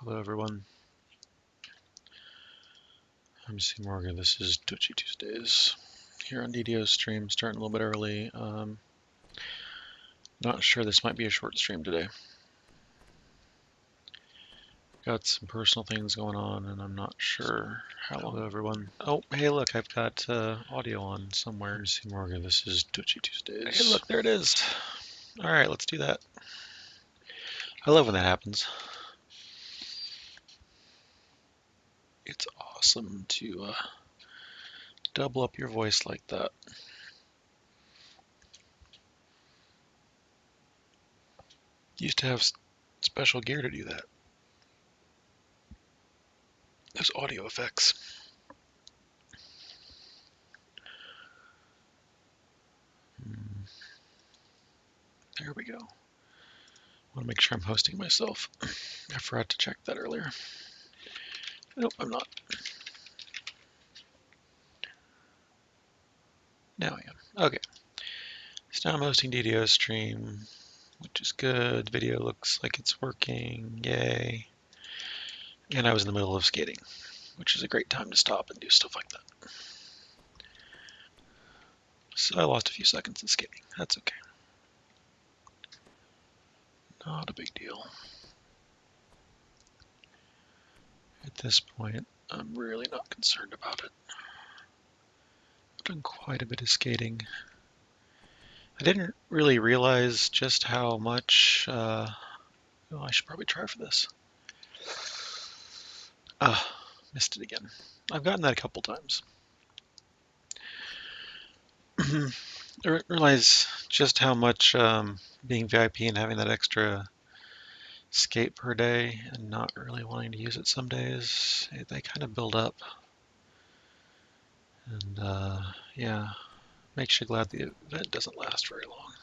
Hello everyone, I'm C. Morgan. This is Twitchy Tuesdays here on DDO stream, starting a little bit early. Not sure, this might be a short stream today. Got some personal things going on and I'm not sure how long. Hello everyone. Oh, hey look, I've got audio on somewhere. I'm C. Morgan. This is Twitchy Tuesdays. Hey look, there it is. Alright, let's do that. I love when that happens. It's awesome to double up your voice like that. Used to have special gear to do that. There's audio effects. There we go. I want to make sure I'm hosting myself. I forgot to check that earlier. Nope, I'm not. Now I am. Okay. So now I'm hosting DDO stream, which is good. Video looks like it's working. Yay. And I was in the middle of skating, which is a great time to stop and do stuff like that. So I lost a few seconds in skating. That's okay. Not a big deal. At this point, I'm really not concerned about it. I've done quite a bit of skating. I didn't really realize just how much, oh, I should probably try for this. Missed it again. I've gotten that a couple times. I realize just how much being VIP and having that extra skate per day and not really wanting to use it some days, they kind of build up. And yeah, makes you glad the event doesn't last very long.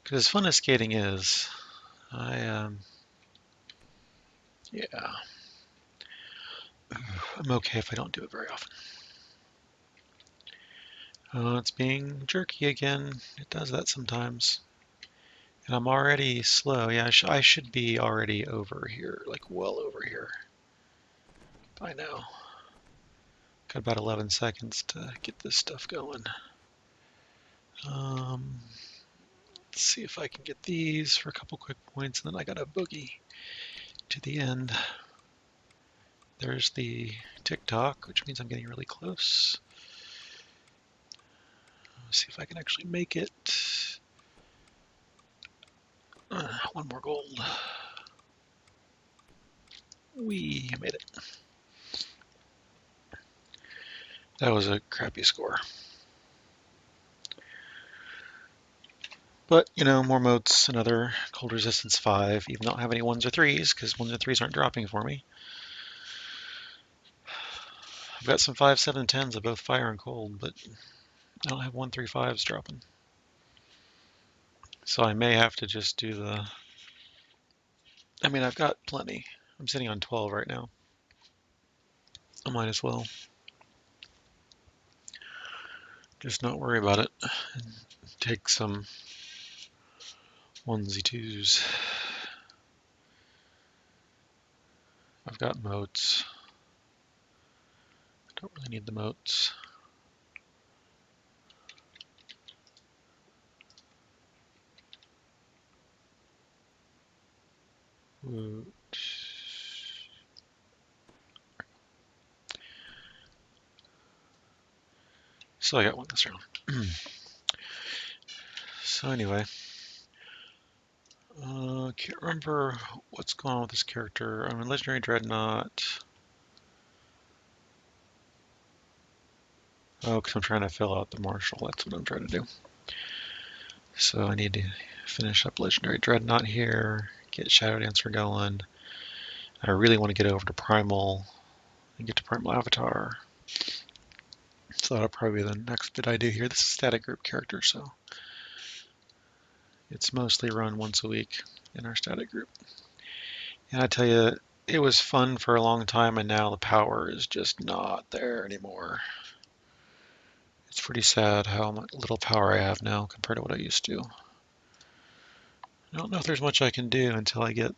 Because as fun as skating is, yeah, I'm okay if I don't do it very often. It's being jerky again. It does that sometimes. And I'm already slow. Yeah, I should be already over here, like well over here by now. Got about 11 seconds to get this stuff going. Let's see if I can get these for a couple quick points, and then I got a boogie to the end. There's the TikTok, which means I'm getting really close. Let's see if I can actually make it. One more gold. We made it. That was a crappy score. But, you know, more moats, another cold resistance 5, even though I don't have any 1s or 3s, because 1s or 3s aren't dropping for me. I've got some 5, 7, 10s of both fire and cold, but I don't have 1, 3, 5s dropping. So I may have to just do the... I mean, I've got plenty. I'm sitting on 12 right now. I might as well just not worry about it and take some 1s, 2s. I've got moats. I don't really need the moats. Woot. So I got one this round. So anyway, can't remember what's going on with this character. I'm in Legendary Dreadnought. Oh, because I'm trying to fill out the Marshal. That's what I'm trying to do. So I need to finish up Legendary Dreadnought here, get Shadow Dancer going. I really want to get over to Primal and get to Primal Avatar. So that'll probably be the next bit I do here. This is a static group character, so it's mostly run once a week in our static group. And I tell you, it was fun for a long time, and now the power is just not there anymore. It's pretty sad how much little power I have now compared to what I used to. I don't know if there's much I can do until I get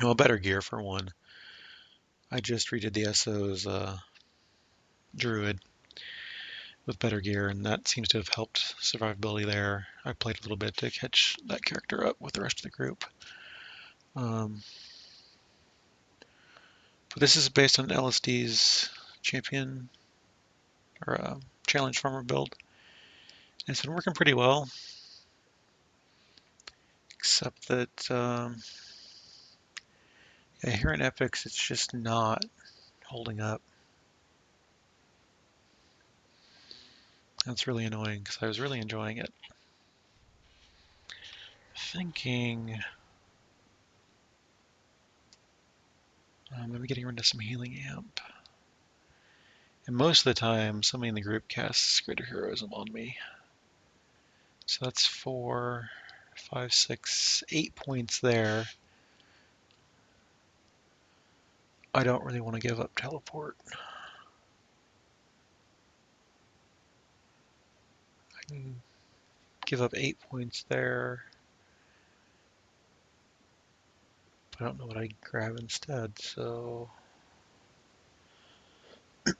Well, better gear for one. I just redid the SO's Druid with better gear, and that seems to have helped survivability there. I played a little bit to catch that character up with the rest of the group. But this is based on LSD's champion or challenge farmer build. It's been working pretty well, except that yeah, here in Epics, it's just not holding up. That's really annoying because I was really enjoying it. Thinking maybe getting rid of some healing amp. And most of the time, somebody in the group casts Greater Heroism on me. So that's 4, 5, 6, 8 points there. I don't really want to give up teleport. I can give up 8 points there. But I don't know what I grab instead, so... I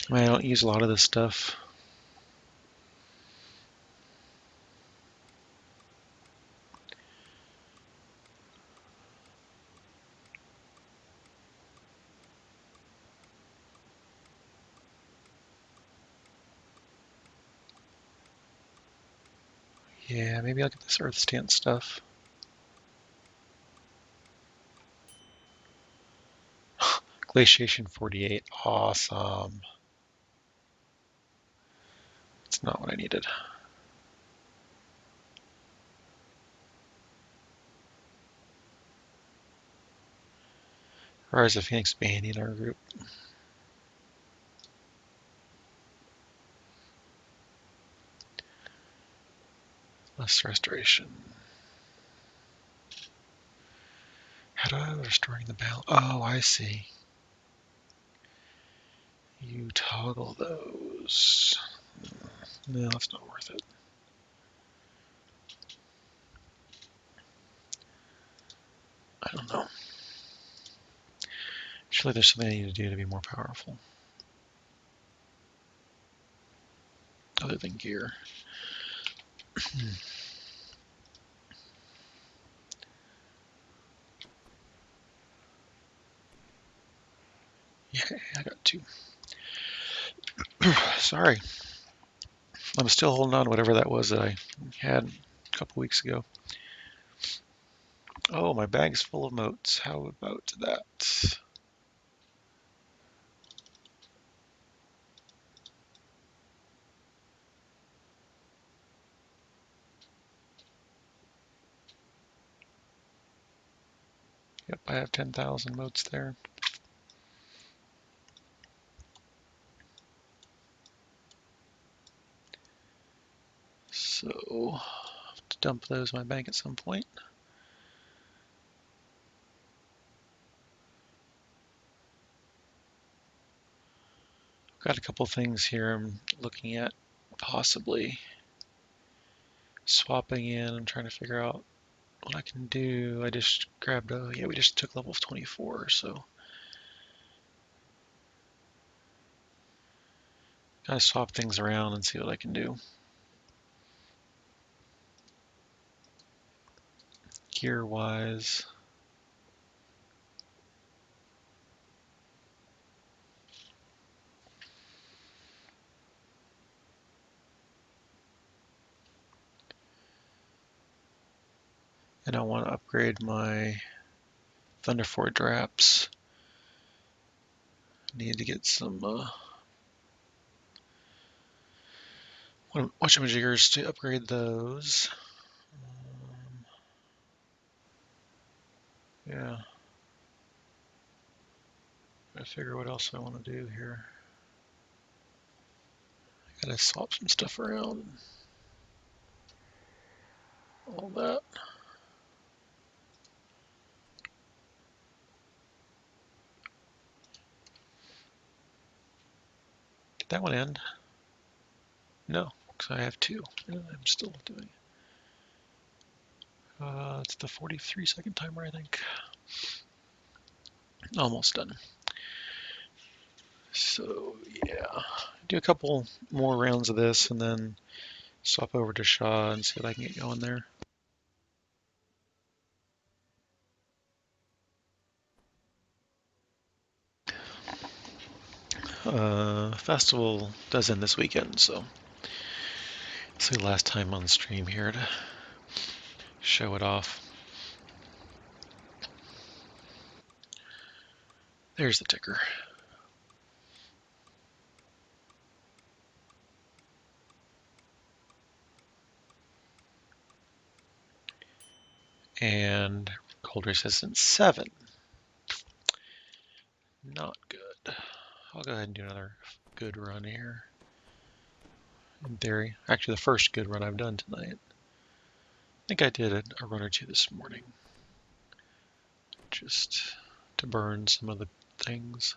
mean, I don't use a lot of this stuff. Yeah, maybe I'll get this Earth Stance stuff. Glaciation 48, awesome. It's not what I needed. Rise of Phoenix banning our group. Less restoration. How do I restoring the balance? Oh, I see. You toggle those. No, that's not worth it. I don't know. Surely there's something I need to do to be more powerful. Other than gear. Yeah, I got 2. Sorry. I'm still holding on to whatever that was that I had a couple weeks ago. Oh, my bag's full of motes. How about that? Yep, I have 10,000 motes there. So, I'll have to dump those in my bank at some point. Got a couple things here I'm looking at possibly swapping in. I'm trying to figure out what I can do. I just grabbed a, yeah, we just took level 24, so gotta swap things around and see what I can do. Gear wise. And I want to upgrade my Thunderfort Draps. Need to get some whatchamajiggers to upgrade those. Yeah. I figure what else I want to do here. I gotta swap some stuff around. All that. that one end? No, because I have two. I'm still doing it. It's the 43-second timer, I think. Almost done. So yeah, do a couple more rounds of this and then swap over to Shaw and see if I can get going there. Festival does end this weekend, so it's the last time on stream here to show it off. There's the ticker. And cold resistance 7. Not good. I'll go ahead and do another good run here. In theory, actually the first good run I've done tonight. I think I did a run or two this morning, just to burn some of the things.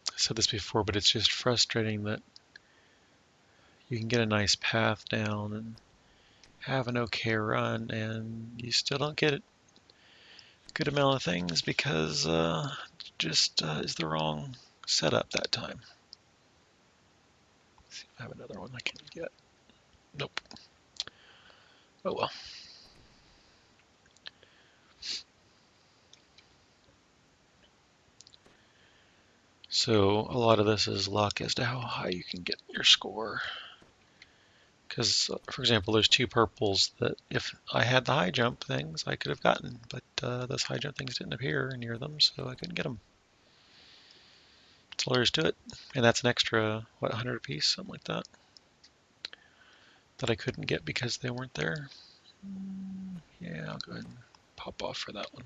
I said this before, but it's just frustrating that you can get a nice path down and have an okay run, and you still don't get a good amount of things because just is the wrong setup that time. Let's see if I have another one I can get. Nope. Oh well. So a lot of this is luck as to how high you can get your score. Because, for example, there's two purples that if I had the high jump things, I could have gotten, but those high jump things didn't appear near them, so I couldn't get them. That's all there is to it. And that's an extra, what, 100 apiece, something like that, that I couldn't get because they weren't there. Yeah, I'll go ahead and pop off for that one.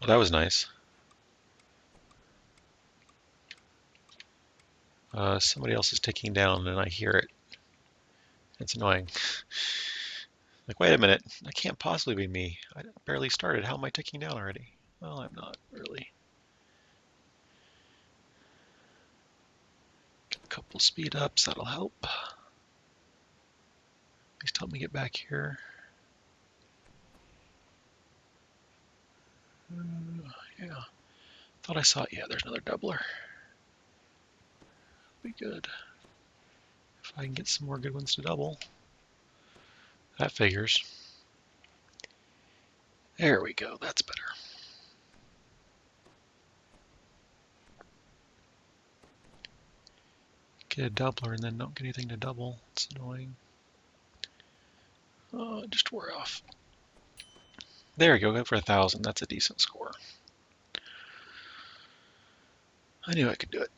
Well, that was nice. Somebody else is ticking down and I hear it. It's annoying. Like, wait a minute, that can't possibly be me. I barely started. How am I ticking down already? Well, I'm not really. Get a couple speed ups, that'll help. Please help me get back here. Yeah, thought I saw it. Yeah, there's another doubler. Be good. If I can get some more good ones to double. That figures. There we go, that's better. Get a doubler and then don't get anything to double. It's annoying. Oh, it just wore off. There we go for 1,000. That's a decent score. I knew I could do it.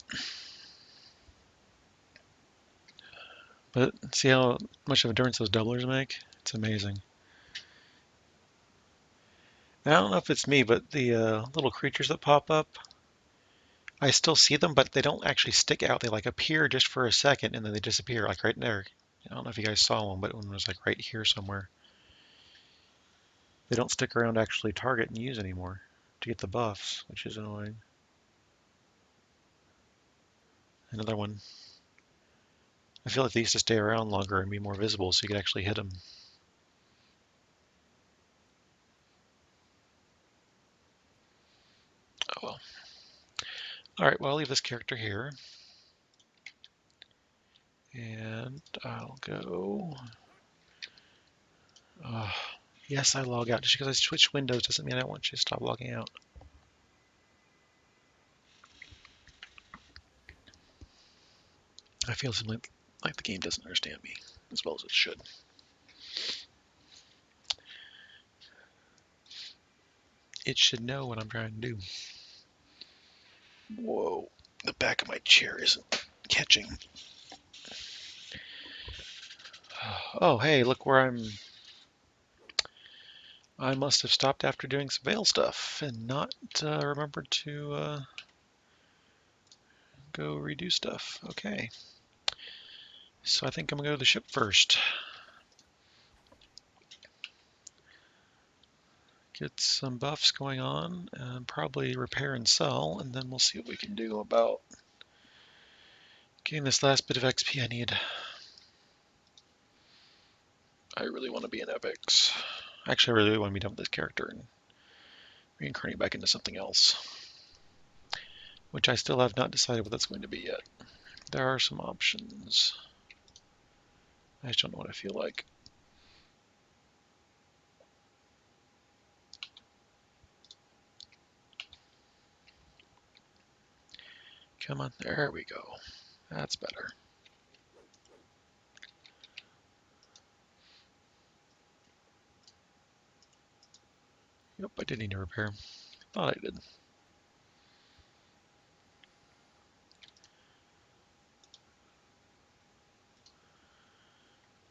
But see how much of a difference those doublers make? It's amazing. I don't know if it's me, but the little creatures that pop up, I still see them, but they don't actually stick out. They like appear just for a second and then they disappear, like right there. I don't know if you guys saw one, but one was like right here somewhere. They don't stick around to actually target and use anymore to get the buffs, which is annoying. Another one. I feel like they used to stay around longer and be more visible so you could actually hit them. Oh well. Alright, well I'll leave this character here. And I'll go... yes, I log out. Just because I switched windows doesn't mean I want you to stop logging out. I feel something like the game doesn't understand me as well as it should. It should know what I'm trying to do. Whoa, the back of my chair isn't catching. Oh, hey, look where I must have stopped after doing some Veil stuff and not remembered to go redo stuff. Okay. So I think I'm gonna go to the ship first. Get some buffs going on and probably repair and sell, and then we'll see what we can do about getting this last bit of XP I need. I really want to be in epics. Actually, I really want to be done with this character and reincarnate back into something else, which I still have not decided what that's going to be yet. There are some options. I just don't know what I feel like. Come on, there we go. That's better. Yep, I did need to repair. Thought I did.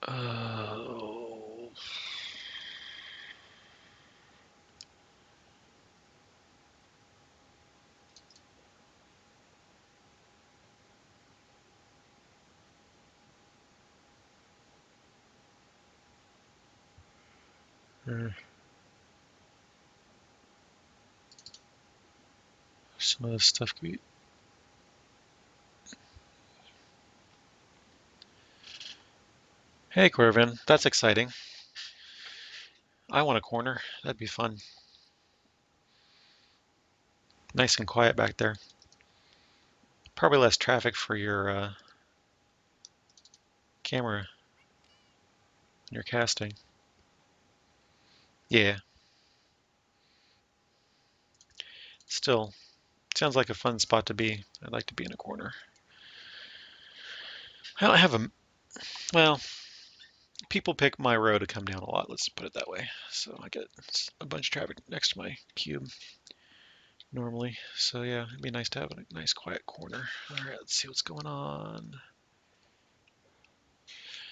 Oh. Some of this stuff could be... Hey, Corvin, that's exciting. I want a corner. That'd be fun. Nice and quiet back there. Probably less traffic for your camera when you're casting. Yeah. Still, sounds like a fun spot to be. I'd like to be in a corner. I don't have a... Well, people pick my row to come down a lot, let's put it that way. So I get a bunch of traffic next to my cube normally. So yeah, it'd be nice to have a nice quiet corner. All right, let's see what's going on.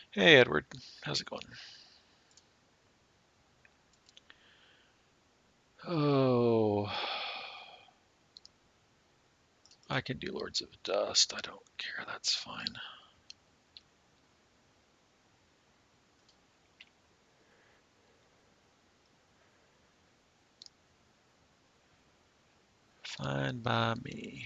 Hey, Edward. How's it going? Oh... I can do Lords of Dust. I don't care. That's fine. Fine by me.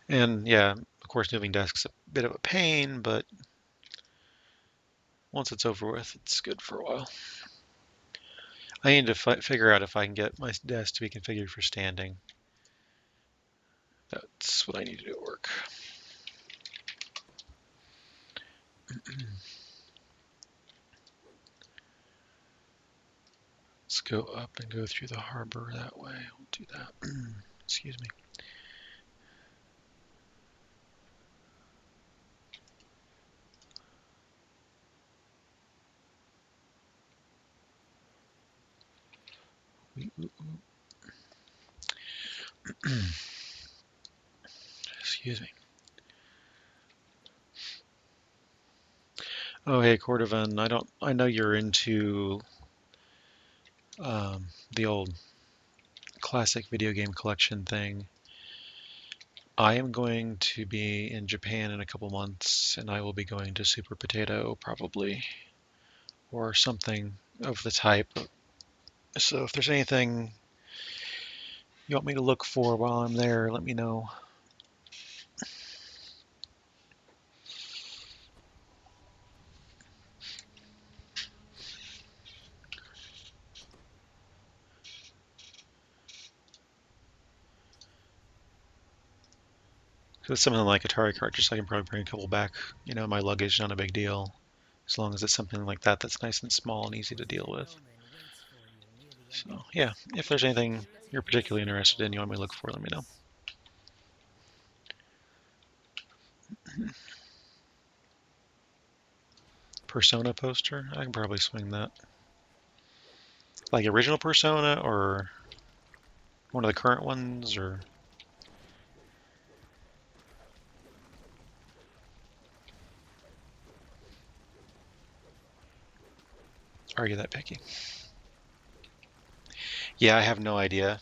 And yeah, of course, moving desk's a bit of a pain, but once it's over with, it's good for a while. I need to figure out if I can get my desk to be configured for standing. That's what I need to do at work. Let's go up and go through the harbor that way. We'll do that. Excuse me. Excuse me. Oh, hey, Cordovan. I know you're into the old classic video game collection thing. I am going to be in Japan in a couple months, and I will be going to Super Potato probably, or something of the type. So if there's anything you want me to look for while I'm there, let me know. Because something like Atari cartridges, I can probably bring a couple back. You know, my luggage, not a big deal. As long as it's something like that that's nice and small and easy to deal with. So, yeah, if there's anything you're particularly interested in, you want me to look for, let me know. Persona poster? I can probably swing that. Like original Persona or one of the current ones, or... Are you that picky? Yeah, I have no idea.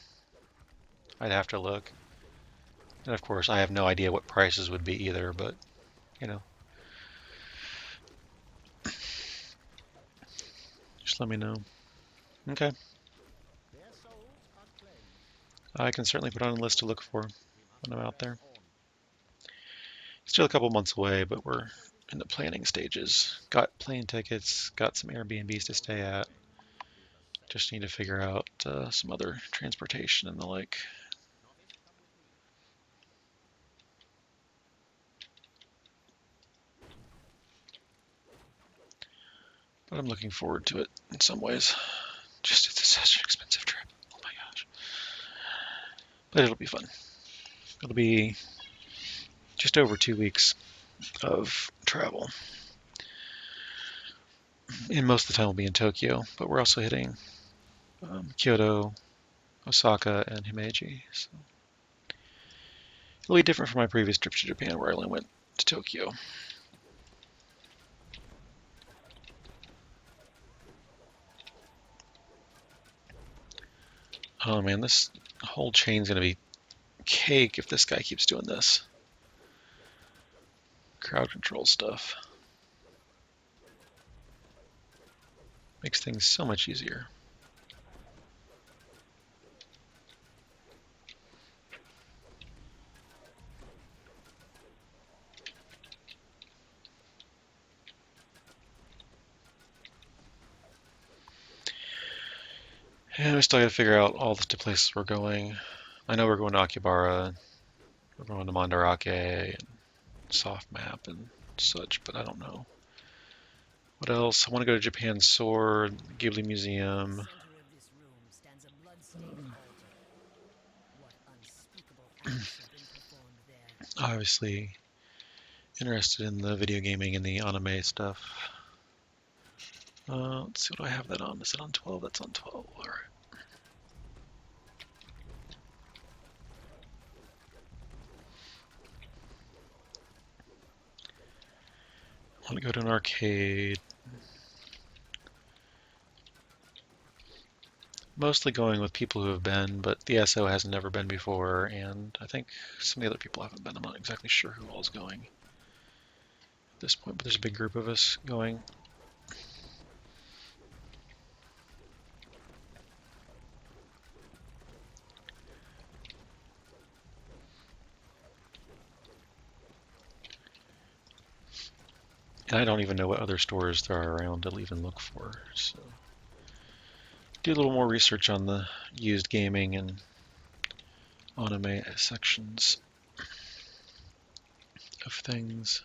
I'd have to look. And of course, I have no idea what prices would be either, but, you know, just let me know. Okay. I can certainly put on a list to look for when I'm out there. Still a couple months away, but we're in the planning stages. Got plane tickets, got some Airbnbs to stay at. Just need to figure out some other transportation and the like. But I'm looking forward to it in some ways. Just it's such an expensive trip. Oh my gosh. But it'll be fun. It'll be just over 2 weeks of travel. And most of the time we'll be in Tokyo, but we're also hitting Kyoto, Osaka, and Himeji. So it'll be different from my previous trips to Japan where I only went to Tokyo. Oh man, this whole chain's gonna be cake if this guy keeps doing this. Crowd control stuff. Makes things so much easier. And we still gotta figure out all the places we're going. I know we're going to Akihabara, we're going to Mandarake, and Soft Map and such, but I don't know. What else? I want to go to Japan Sword, Ghibli Museum. Obviously interested in the video gaming and the anime stuff. Let's see what I have that on. Is it on 12? That's on 12. All right. I want to go to an arcade. Mostly going with people who have been, but the SO has never been before, and I think some of the other people haven't been. I'm not exactly sure who all is going at this point, but there's a big group of us going. And I don't even know what other stores there are around to even look for, so do a little more research on the used gaming and anime sections of things.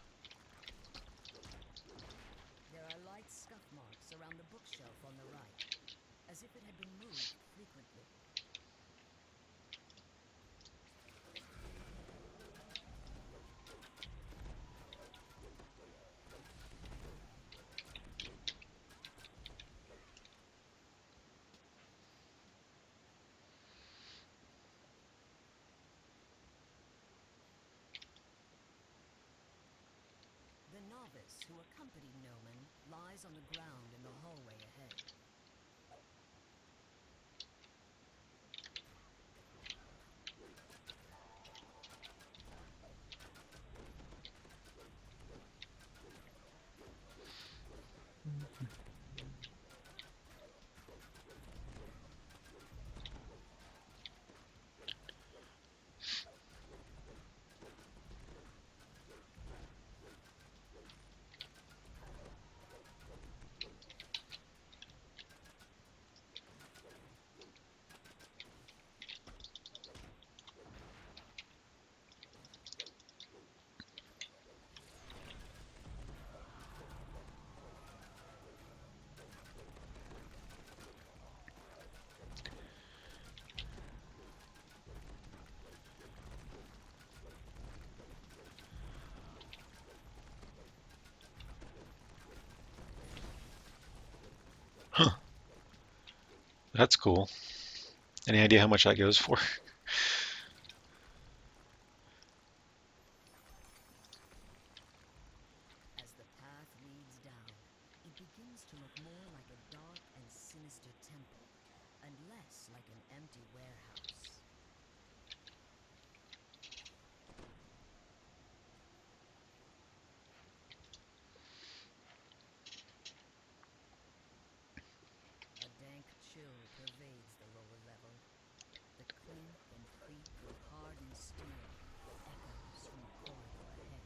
There are light scuff marks around the bookshelf on the right, as if it had been moved frequently. The novice who accompanied Noman lies on the ground in the hallway ahead. Huh, that's cool. Any idea how much that goes for? As the path leads down, it begins to look more like a dark That's like an empty warehouse. A dank chill pervades the lower level. The clink and creak of hardened steel echoes from the corridor ahead.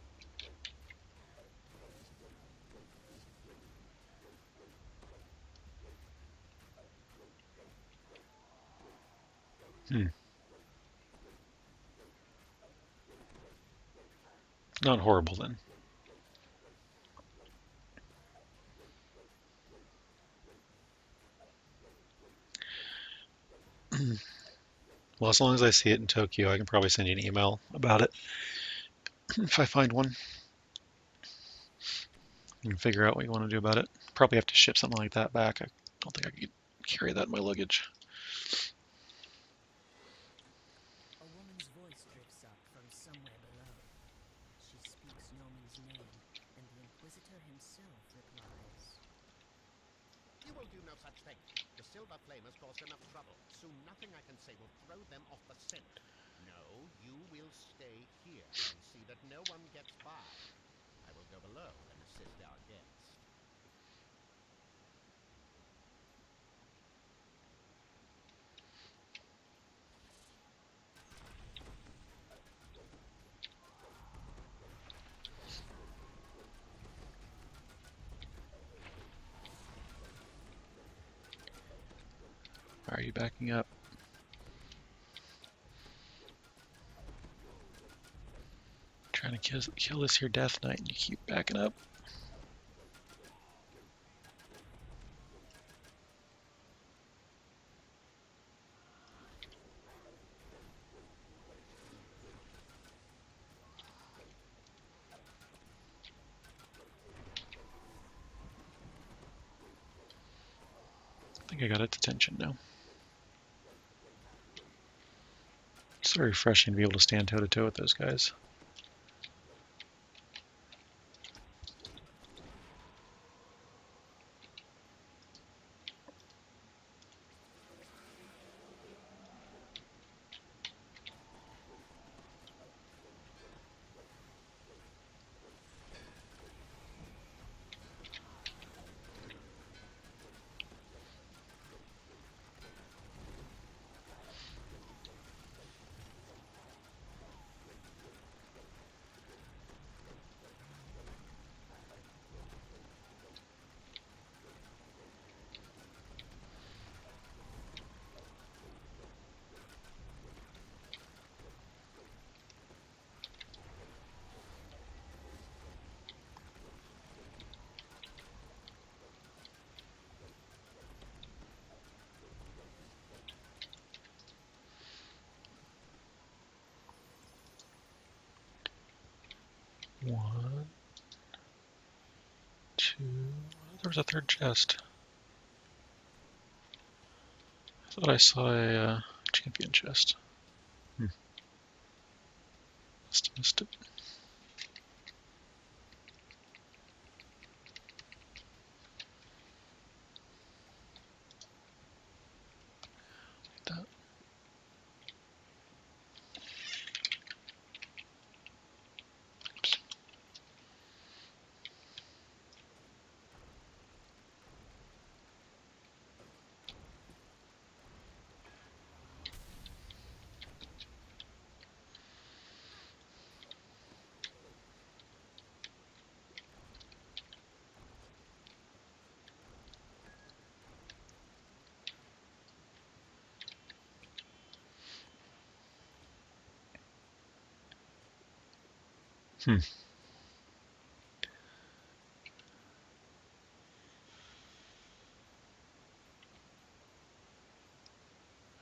Not horrible then. Well, as long as I see it in Tokyo, I can probably send you an email about it if I find one. You can figure out what you want to do about it. Probably have to ship something like that back. I don't think I could carry that in my luggage. A woman's voice drifts up from somewhere below. She speaks Noman's name, and the Inquisitor himself replies. You will do no such thing. The Silver Flame has caused enough trouble. Soon nothing I can say will throw them off the scent. No, you will stay here and see that no one gets by. I will go below and assist our guest. Are you backing up? Trying to kill this here Death Knight and you keep backing up. I think I got its attention now. It's so refreshing to be able to stand toe to toe with those guys. One, two. There was a third chest. I thought I saw a champion chest. Must have missed it. Like that. Oops.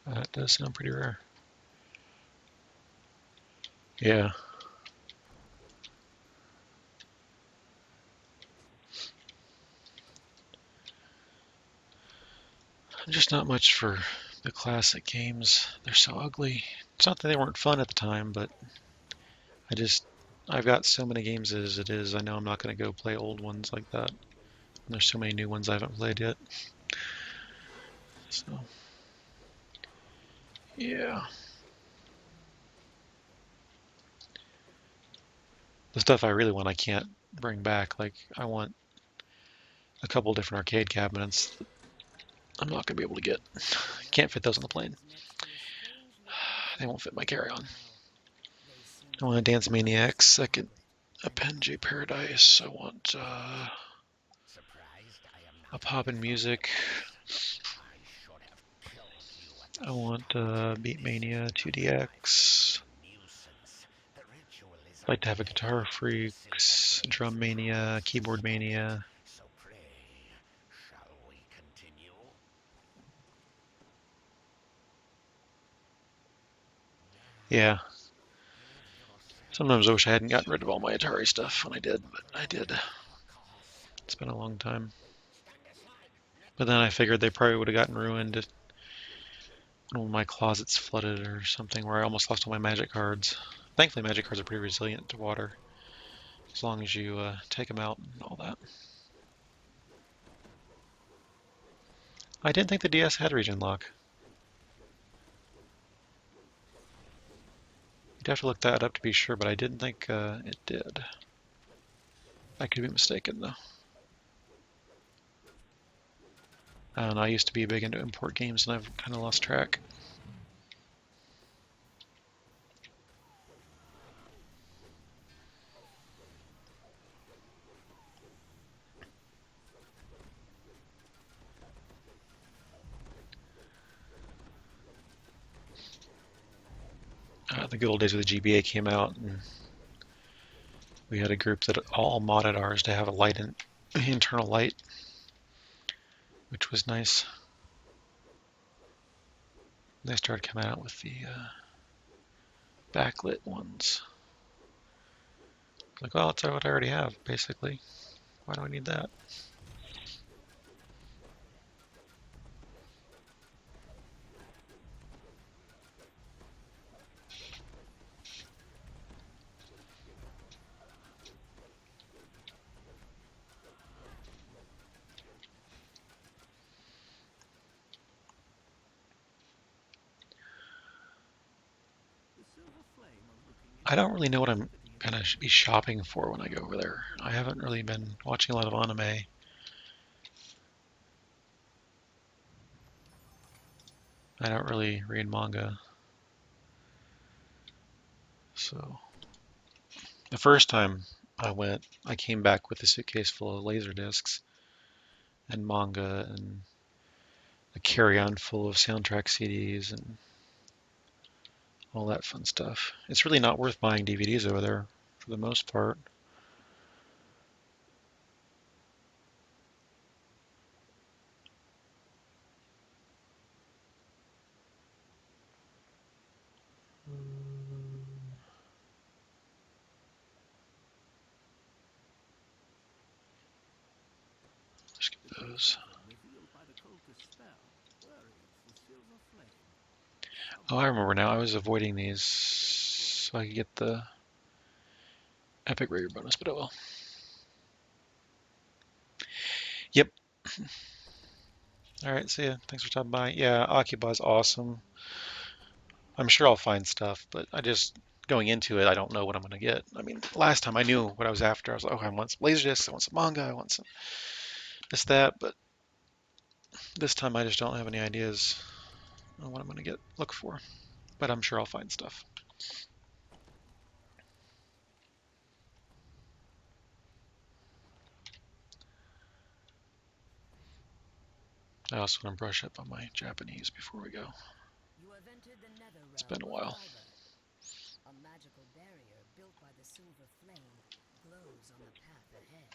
That does sound pretty rare. Yeah. I'm just not much for the classic games. They're so ugly. It's not that they weren't fun at the time, but I've got so many games as it is. I know I'm not going to go play old ones like that. And there's so many new ones I haven't played yet. So. Yeah. The stuff I really want I can't bring back. Like, I want a couple different arcade cabinets that I'm not going to be able to get. Can't fit those on the plane. They won't fit my carry-on. I want a Dance Maniacs, second a Penjay Paradise. I want Surprised I am a not Poppin' Music. I should have killed you at the I want Beat This Mania is nothing 2DX. but a nuisance. The ritual is I'd like to have a underway. Guitar The silver Freaks, flames Drum Mania, promise to Keyboard stop it. Mania. So pray, shall we continue? Yeah. Give yourself Sometimes I wish I hadn't gotten rid of all my Atari stuff when I did, but I did. our cause. It's been a long time. Stand aside. Let But then I figured they probably would have gotten ruined if one of my closets flooded or something where I almost lost all my magic cards. Thankfully, magic cards are pretty resilient to water as long as you take them out and all that. I didn't think the DS had regen lock. You'd have to look that up to be sure, but I didn't think it did. I could be mistaken, though. I don't know, I used to be big into import games, and I've kind of lost track. The good old days of the GBA came out, and we had a group that all modded ours to have a light in, internal light, which was nice. They started coming out with the backlit ones. Like, well, that's what I already have, basically. Why do I need that? I don't really know what I'm gonna be shopping for when I go over there. I haven't really been watching a lot of anime. I don't really read manga. So the first time I went, I came back with a suitcase full of laser discs and manga and a carry-on full of soundtrack CDs and all that fun stuff. It's really not worth buying DVDs over there for the most part. Let's get those. Oh, I remember now. I was avoiding these so I could get the Epic Rare bonus, but oh well. Yep. All right, see ya. Thanks for stopping by. Yeah, Occupy's awesome. I'm sure I'll find stuff, but going into it, I don't know what I'm going to get. I mean, last time I knew what I was after. I was like, oh, I want some Laserdiscs, I want some manga, I want some this, that, but this time I just don't have any ideas on what I'm going to look for. But I'm sure I'll find stuff. I also want to brush up on my Japanese before we go. You have entered the nether It's realm been a of while. fiber. A magical barrier built by the silver flame glows on the path ahead.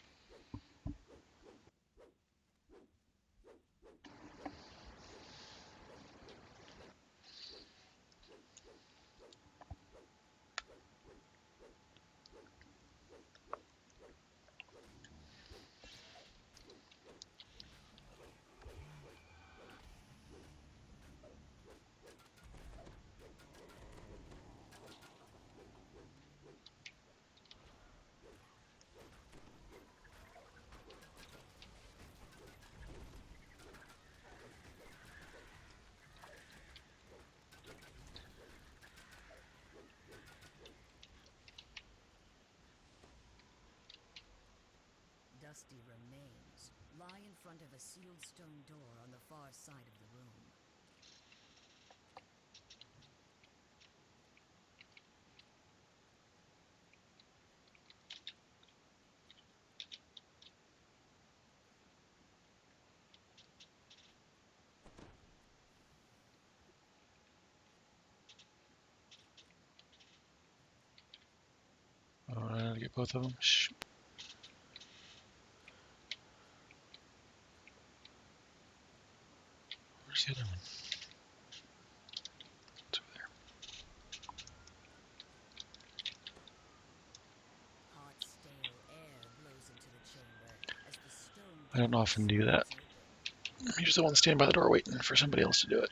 dusty remains lie in front of a sealed stone door on the far side of the room. I gotta get both of them. Shoot. Where's the other one? It's over there. Hot, stale air blows into the chamber as the stone I don't often do that. slides open. I'm usually the one standing by the door waiting for somebody else to do it.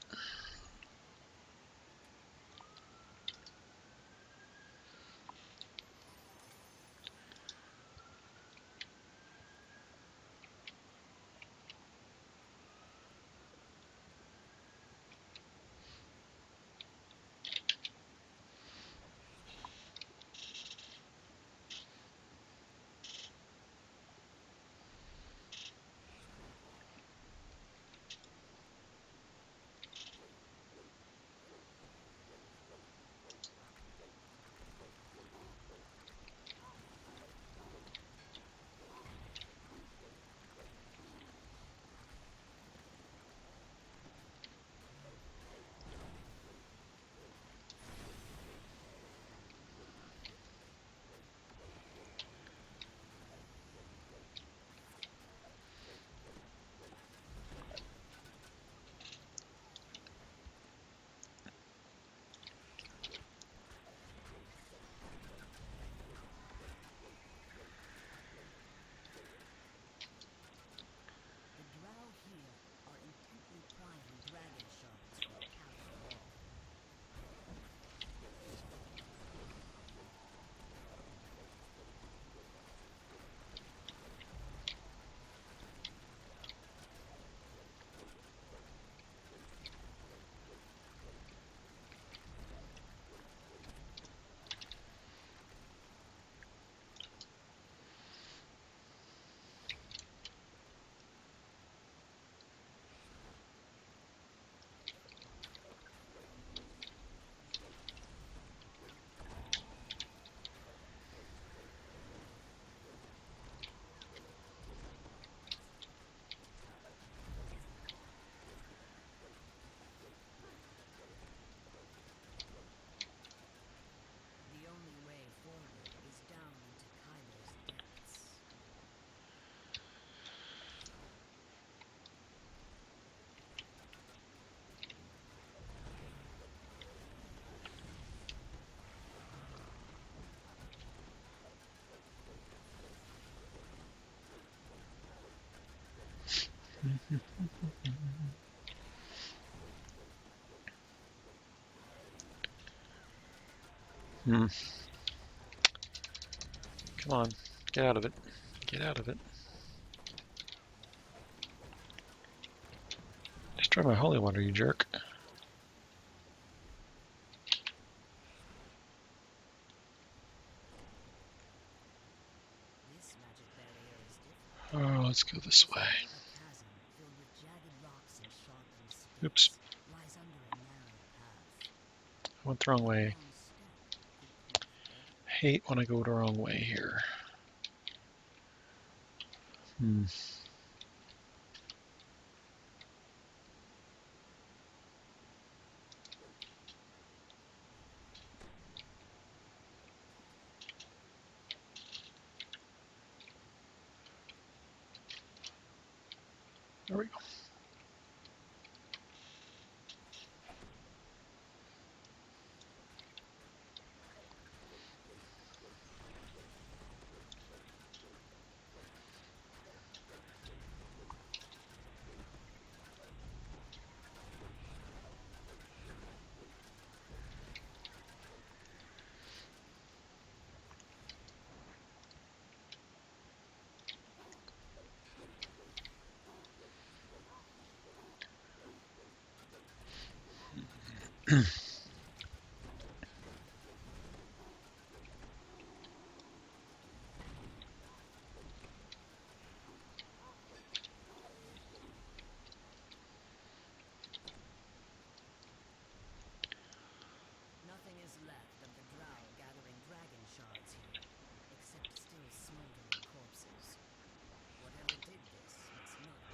The drow here are intently prying dragon shards from the cavern wall. The only way forward is down into Kyler's depths. Hmm. Come on, get out of it. Get out of it. Destroy my holy water, you jerk. This magic barrier is different. Oh, let's go this way. A chasm filled with jagged rocks and sharpened sticks Oops, lies under a narrow path. I went the wrong way. Wrong step could prove deadly. Hate when I go the wrong way here. Hmm. There we go.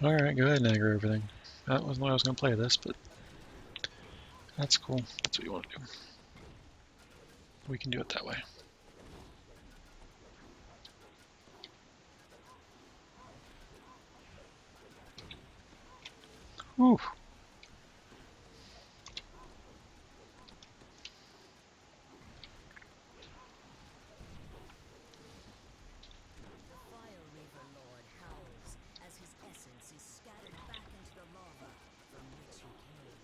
Alright, go ahead and aggro everything. That wasn't the way I was going to play this, but that's cool. That's what you want to do. We can do it that way. Whew. The Fire Reaver Lord howls as his essence is scattered back into the lava from which he came.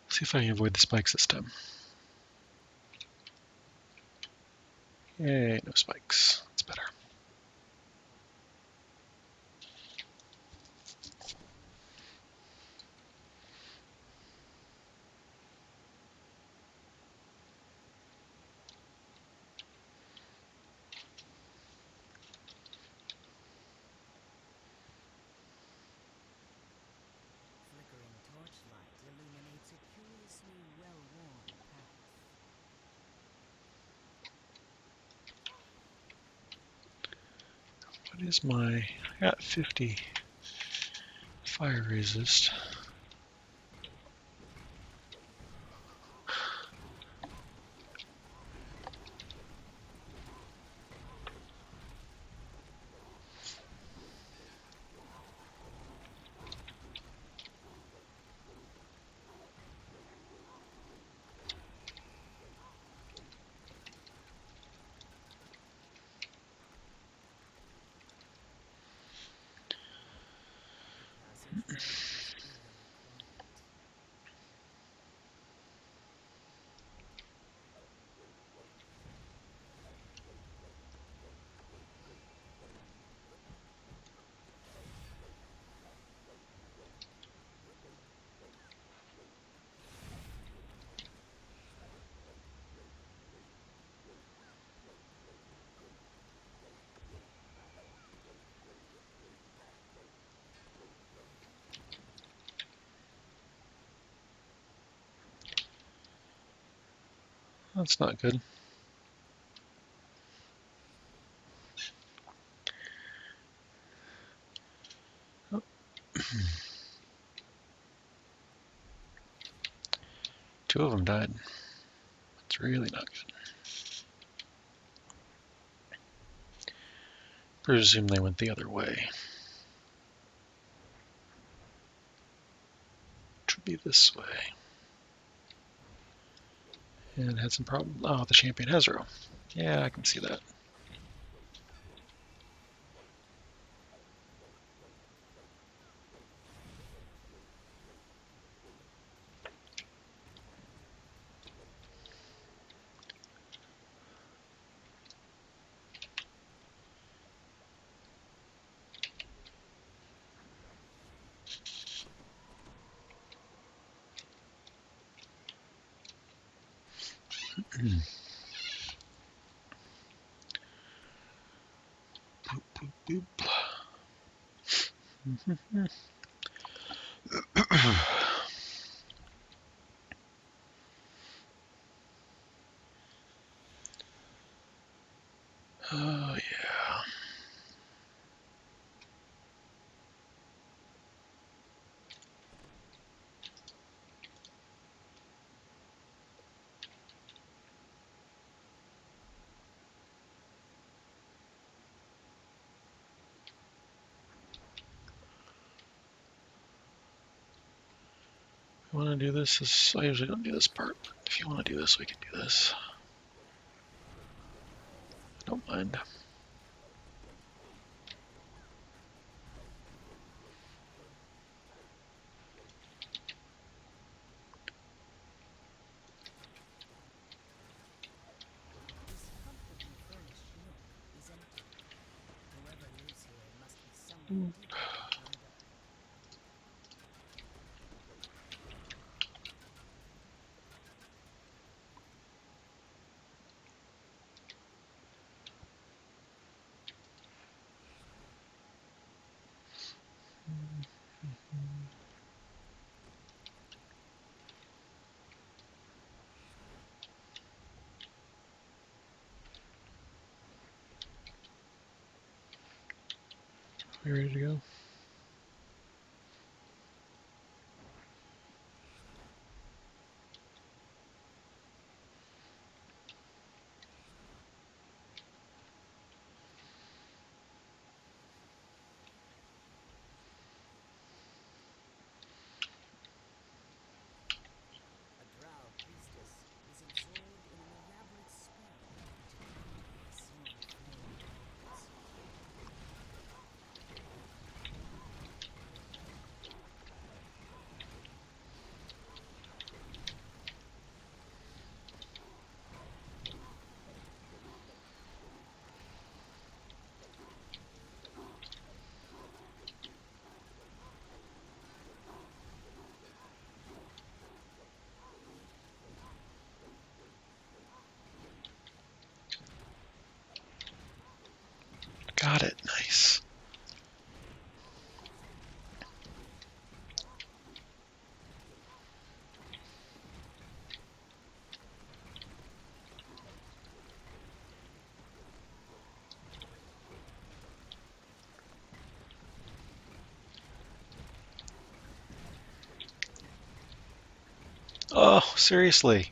See if I can avoid the spikes this time. Yay, no spikes. That's better. Flickering torchlight illuminates a curiously well-worn path. What is my... I got 50 fire resist. The passageway is eerily quiet. That's not good. Oh. Two of them died. That's really not good. Presume they went the other way. Should be this way. And had some problem. Oh, the champion Hezro. Yeah, I can see that. Boop, boop, boop. Oh, yeah. You want to do this? I usually don't do this part. If you want to do this, we can do this. I don't mind. This comfortably furnished nook is an People have dried up. We ready to go? A drow priestess is absorbed in an elaborate spell to kindle a small flame of yours. Got it. Nice. Oh, seriously.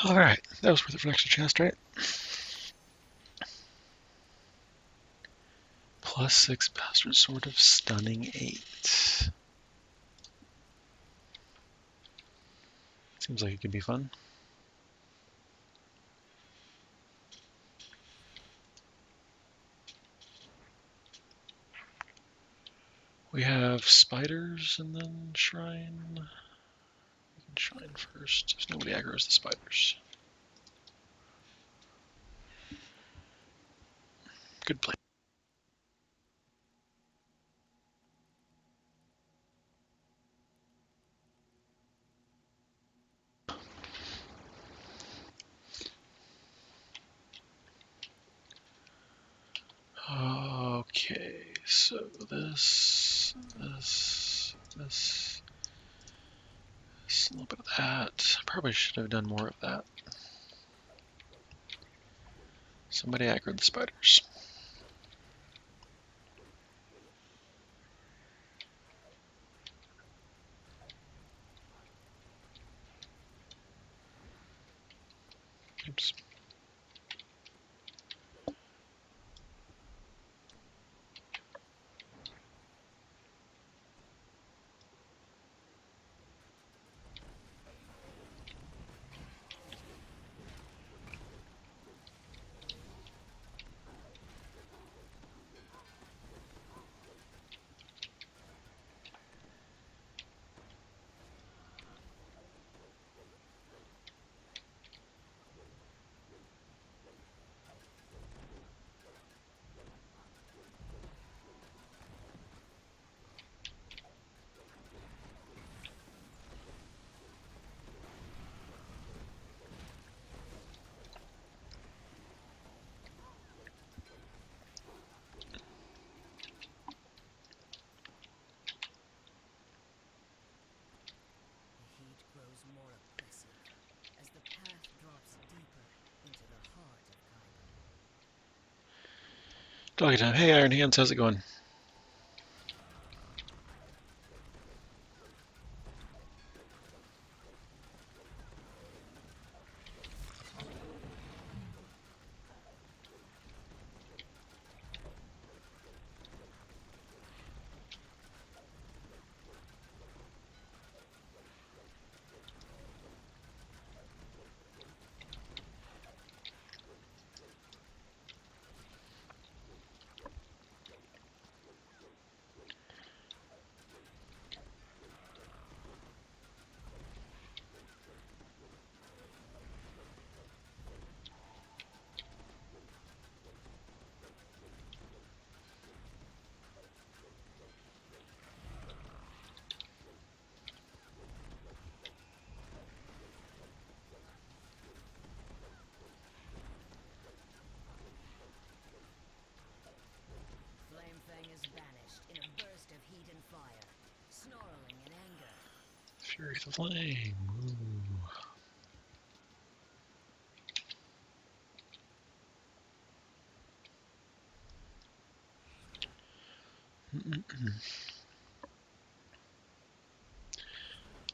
Alright, that was worth it for an extra chest, right? +6 bastard sword of stunning 8. Seems like it could be fun. We have spiders and then shrine. We can Shine first, if nobody aggroes the spiders. Good play. Okay, so this, a little bit of that. Probably should have done more of that. Somebody aggroed the spiders. Oops. The heat grows more oppressive as the path drops deeper into the heart of Kaiba. Doggy time. Hey, Iron Hands, how's it going? Flamefang is banished in a burst of heat and fire, snarling in anger. Fury the Flame. Ooh.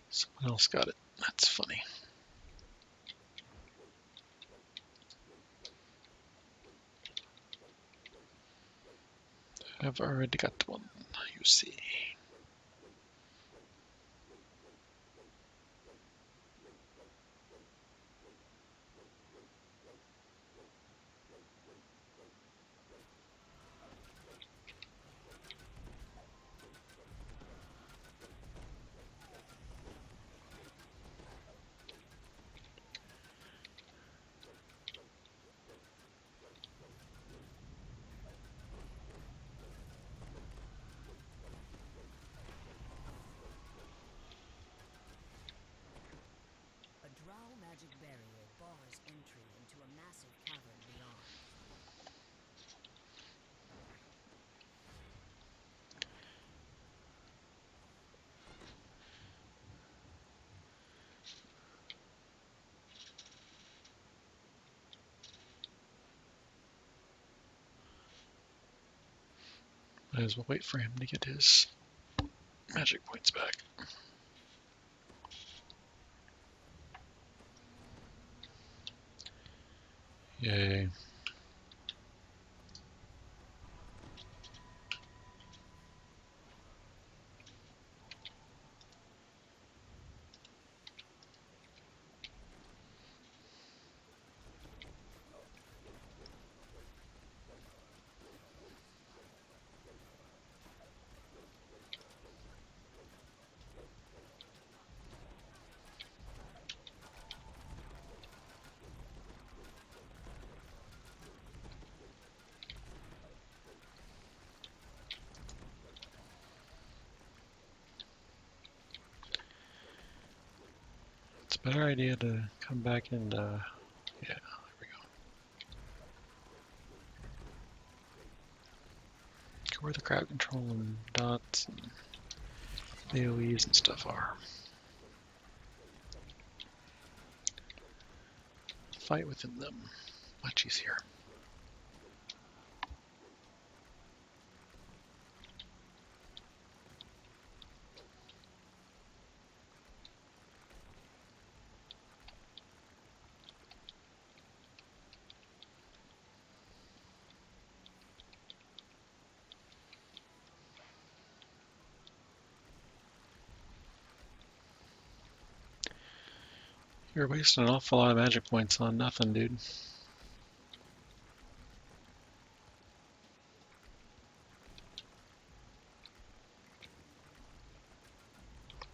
Someone else got it. That's funny. I've already got one, you see. A drow magic barrier bars entry into a massive cavern beyond. Might as well wait for him to get his magic points back. Yay. better idea to come back and, yeah, there we go. Where the crowd control and dots and AoEs and stuff are. Fight within them. Much easier. You're wasting an awful lot of magic points on nothing, dude.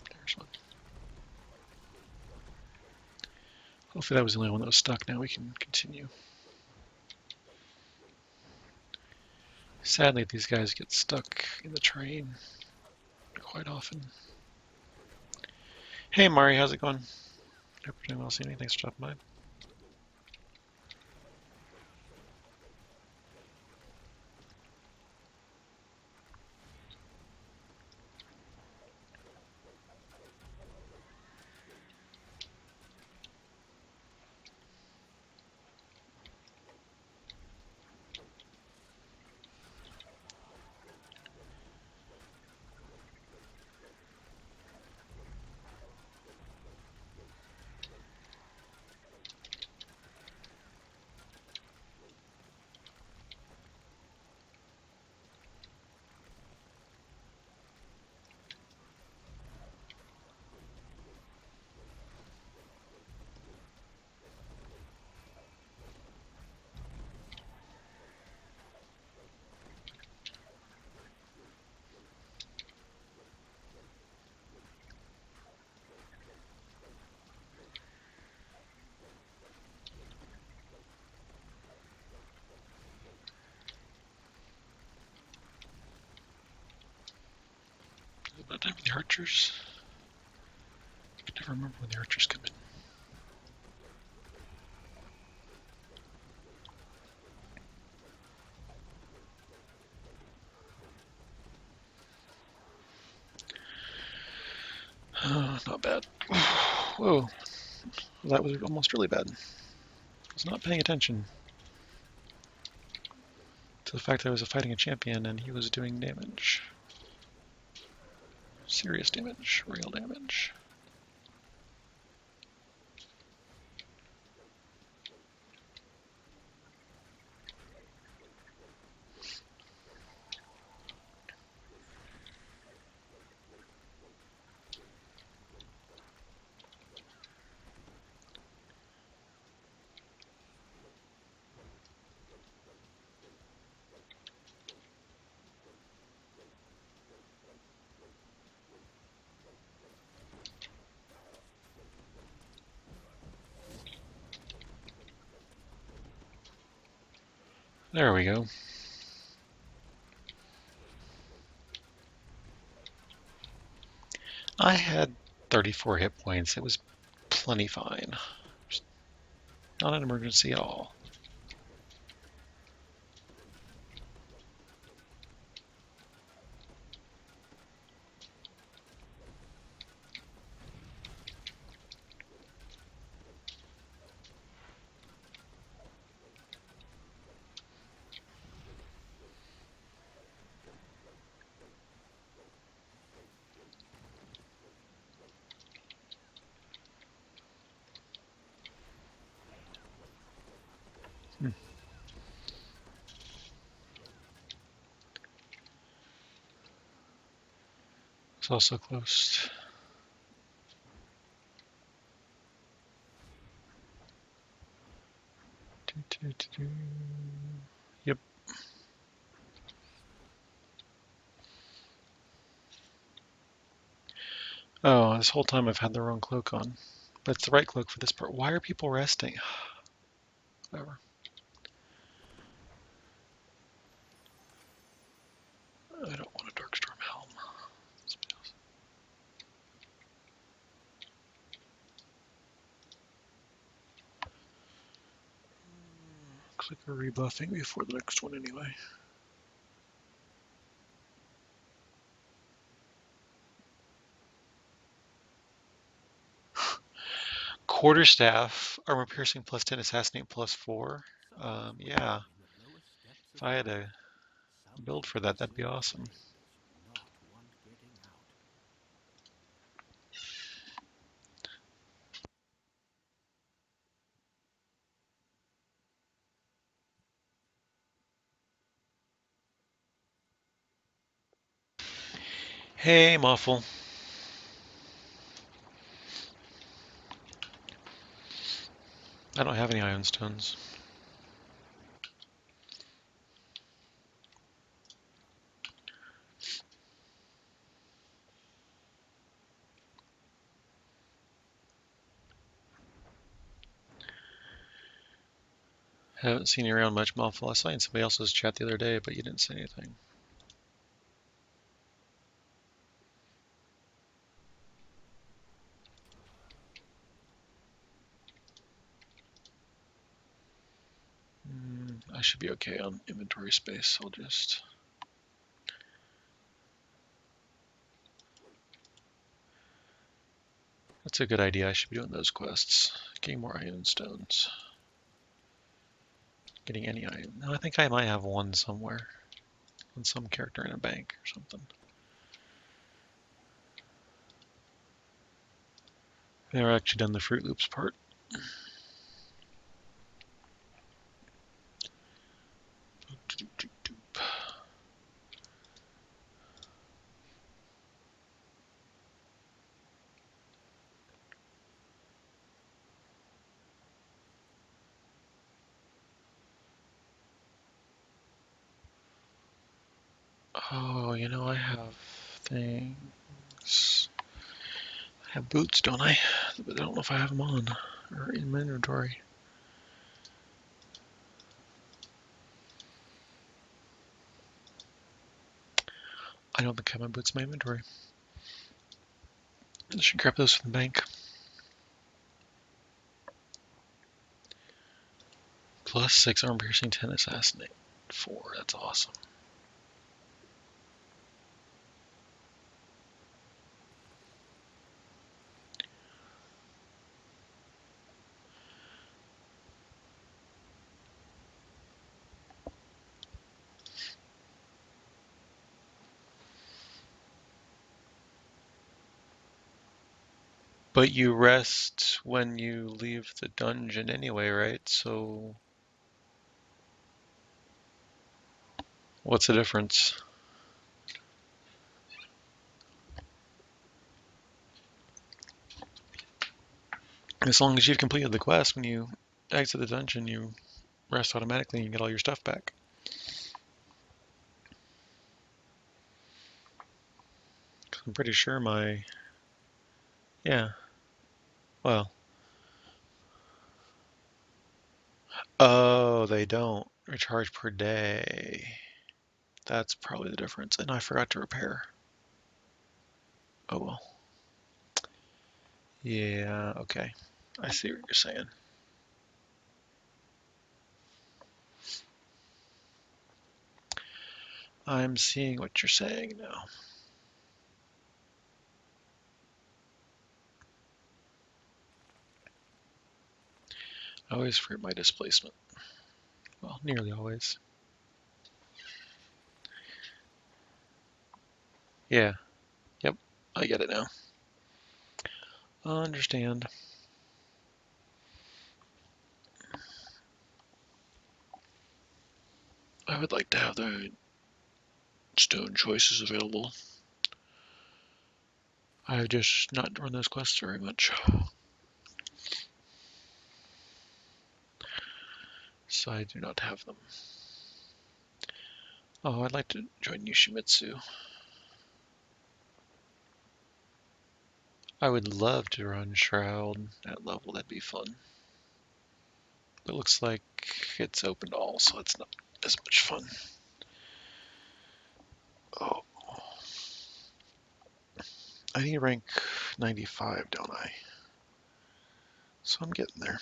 There's one. Hopefully that was the only one that was stuck. Now we can continue. Sadly, these guys get stuck in the train quite often. Hey, Mari, how's it going? Hope you're doing well, Sandy. Thanks for stopping by. Is it about time for the archers? I can never remember when the archers come in. Not bad. Whoa, that was almost really bad. I was not paying attention to the fact that I was fighting a champion and he was doing damage. Serious damage, real damage. There we go. I had 34 hit points. It was plenty fine. Not an emergency at all. It's also close. Yep. Oh, this whole time I've had the wrong cloak on. But it's the right cloak for this part. Why are people resting? Whatever. I don't want a Darkstorm helm. Somebody else. Looks like we're rebuffing before the next one anyway. Quarterstaff, armor piercing plus 10, assassinate plus 4. Yeah, In the lowest depths if of I had time, a build someone for that, that'd be concealed awesome. flames, not want getting out. Hey, Muffle. I don't have any iron stones. Haven't seen you around much, Muffle. I saw you in somebody else's chat the other day, but you didn't say anything. I should be okay on inventory space. I'll just... That's a good idea. I should be doing those quests. Getting more iron stones. Getting any iron. No, I think I might have one somewhere. On some character in a bank or something. Never actually done the Fruit Loops part. Oh, you know, I have things. I have boots, don't I? But I don't know if I have them on or in my inventory. I don't think I have my boots in my inventory. I should grab those from the bank. Plus 6 armor piercing, 10 assassinate. 4, that's awesome. But you rest when you leave the dungeon anyway, right? So what's the difference? As long as you've completed the quest, when you exit the dungeon, you rest automatically and you get all your stuff back. I'm pretty sure my... Yeah, well... Oh, they don't recharge per day. That's probably the difference. And I forgot to repair. Oh well. Yeah, okay. I see what you're saying. I'm seeing what you're saying now. I always forget my displacement. Well, nearly always. Yeah. Yep. I get it now. I understand. I would like to have the stone choices available. I've just not run those quests very much. So I do not have them. Oh, I'd like to join Yoshimitsu. I would love to run Shroud at level, that'd be fun. But it looks like it's open to all, so it's not as much fun. Oh, I need rank 95, don't I? So I'm getting there.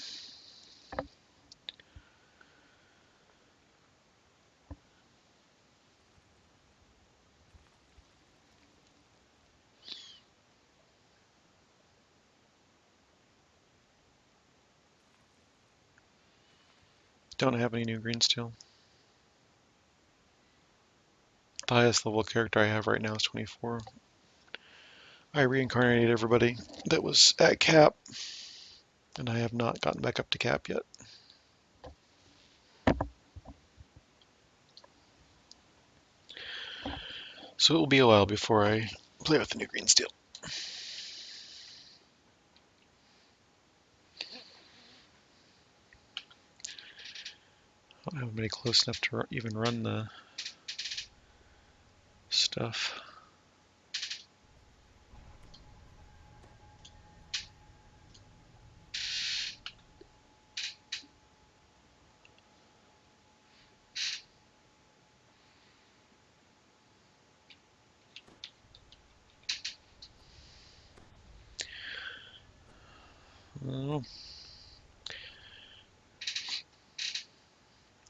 Don't have any new green steel. The highest level character I have right now is 24. I reincarnated everybody that was at cap, and I have not gotten back up to cap yet. So it will be a while before I play with the new green steel. I don't have anybody close enough to even run the stuff. Oh,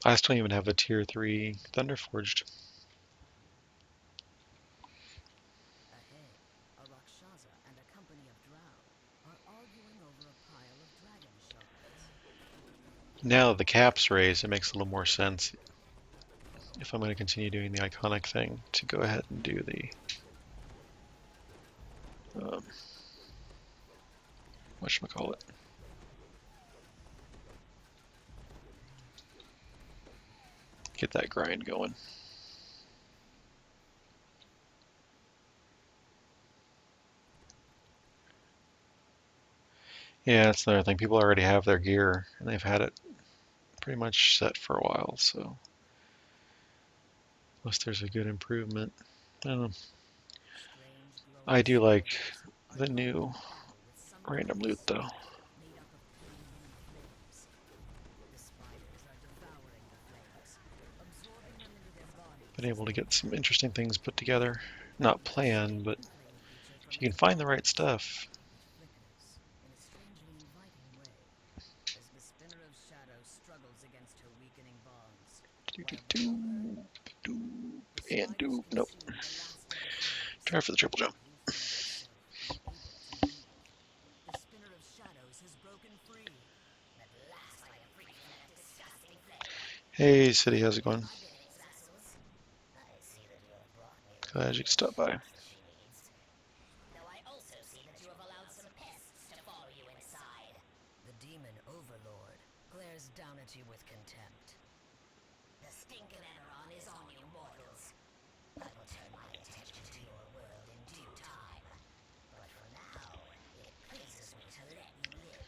I still don't even have a tier 3 Thunderforged. Ahead, a Rakshasa and a company of drow are arguing over a pile of dragon shards. Now that the cap's raised, it makes a little more sense if I'm going to continue doing the iconic thing to go ahead and do the whatchamacallit. Get that grind going. Yeah, that's another thing. People already have their gear, and they've had it pretty much set for a while, so unless there's a good improvement. I don't know. Strange glowing I do like spiders are the joining new in battle with random loot, summoners though. made up of pale blue flames. The spiders are devouring the flames, absorbing them into their bodies Been as able to they get some burn. interesting things put together. Not Each planned, but stinging flame creature if from you its can find the body, right stuff. it flickers in a strangely inviting way as the spinner of shadow struggles against her weakening bonds, while below her, the And spiders do. Nope. consume the last of the flames. Try for the triple jump. You feel yourself unable to move. The spinner of shadows has broken free. At last I am free from that disgusting flame. Hey, City, how's it going? I've been its vassals. I see that you have brought me the Glad you could stop by. that she needs. Though I also see that you have allowed some pests to follow you inside. The demon overlord glares down at you with contempt. The stink of Eberron is on you, mortals. I will turn my attention to your world in due time. But for now, it pleases me to let you live.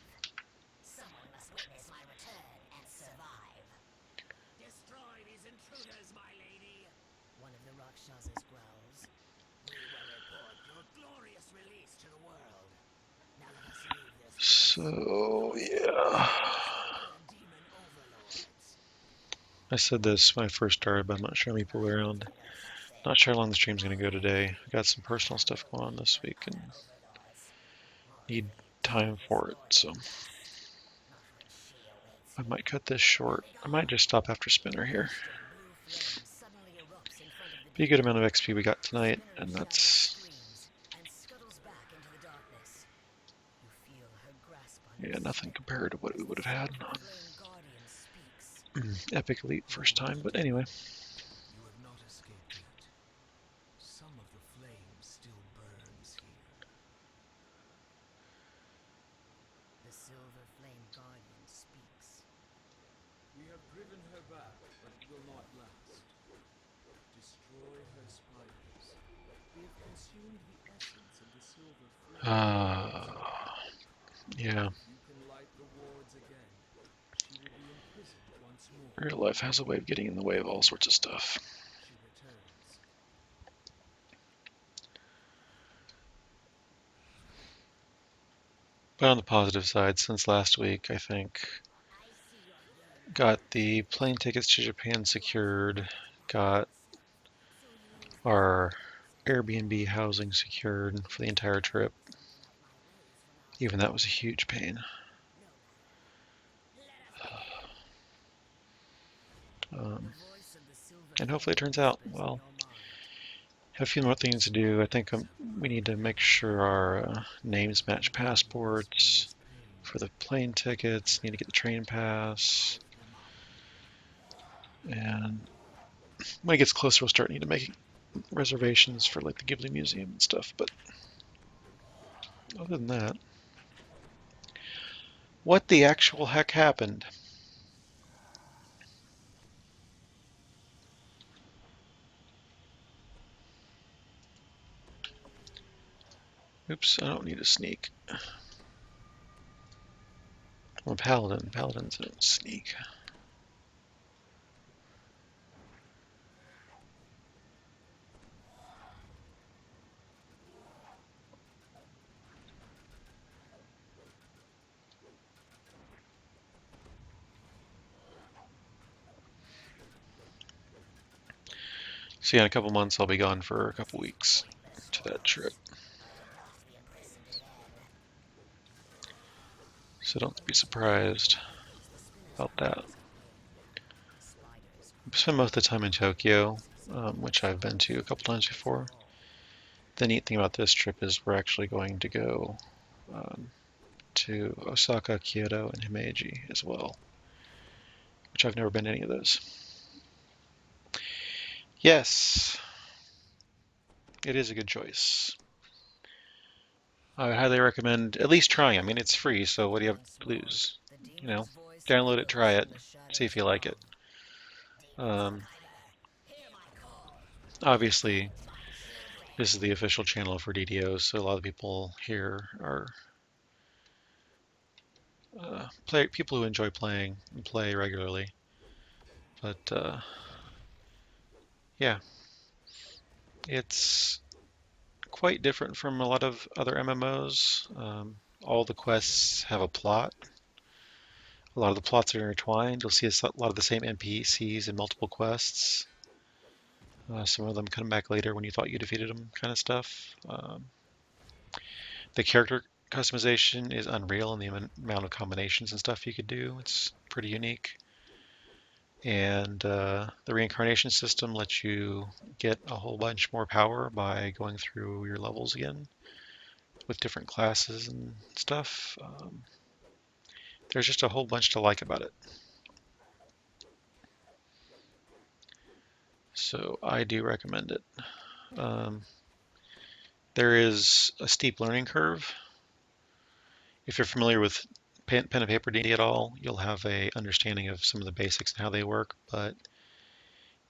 Someone must witness my return and survive. Destroy these intruders, my lady! One of the Rakshasas growls. We will report your glorious release to the world. Now let us leave this place. So, yeah. Demon overlords. I said this when I first started, but I'm not sure how many people are around. Not sure how long the stream's going to go today. I got some personal stuff going on this week and need time for it, so I might cut this short. I might just stop after Spinner here. Be a good amount of XP we got tonight, and that's, yeah, nothing compared to what we would have had on Epic Elite first time, but anyway. You have not escaped yet. Some of the flame still burns here. The Silver Flame Guardian speaks. We have driven her back, but it will not last. Destroy her spiders. We have consumed the essence of the silver flame. Yeah. If you can light the wards again, she will be imprisoned once more. Real life has a way of getting in the way of all sorts of stuff. She returns. But on the positive side, since last week, I think, got the plane tickets to Japan secured, got our Airbnb housing secured for the entire trip. Even that was a huge pain. And hopefully it turns out well. Have a few more things to do. I think we need to make sure our names match passports for the plane tickets. Need to get the train pass. And when it gets closer, we'll start needing to make reservations for like the Ghibli Museum and stuff. But other than that, what the actual heck happened? Oops, I don't need a sneak. I'm a paladin. Paladins don't sneak. So yeah, in a couple months I'll be gone for a couple weeks to that trip. So don't be surprised about that. I spend most of the time in Tokyo, which I've been to a couple times before. The neat thing about this trip is we're actually going to go um, to Osaka, Kyoto, and Himeji as well, which I've never been to any of those. Yes, it is a good choice. I would highly recommend at least trying. I mean, it's free, so what do you have to lose? You know, download it, try it, see if you like it. Um, Obviously, this is the official channel for DDOs, so a lot of people here are people who enjoy playing and play regularly. But yeah, it's quite different from a lot of other MMOs. All the quests have a plot. A lot of the plots are intertwined. You'll see a lot of the same NPCs in multiple quests. Some of them come back later when you thought you defeated them, kind of stuff. The character customization is unreal in the amount of combinations and stuff you could do. It's pretty unique. And the reincarnation system lets you get a whole bunch more power by going through your levels again with different classes and stuff. There's just a whole bunch to like about it. So I do recommend it. Um, there is a steep learning curve. If you're familiar with pen and paper D&D at all, you'll have a understanding of some of the basics and how they work, but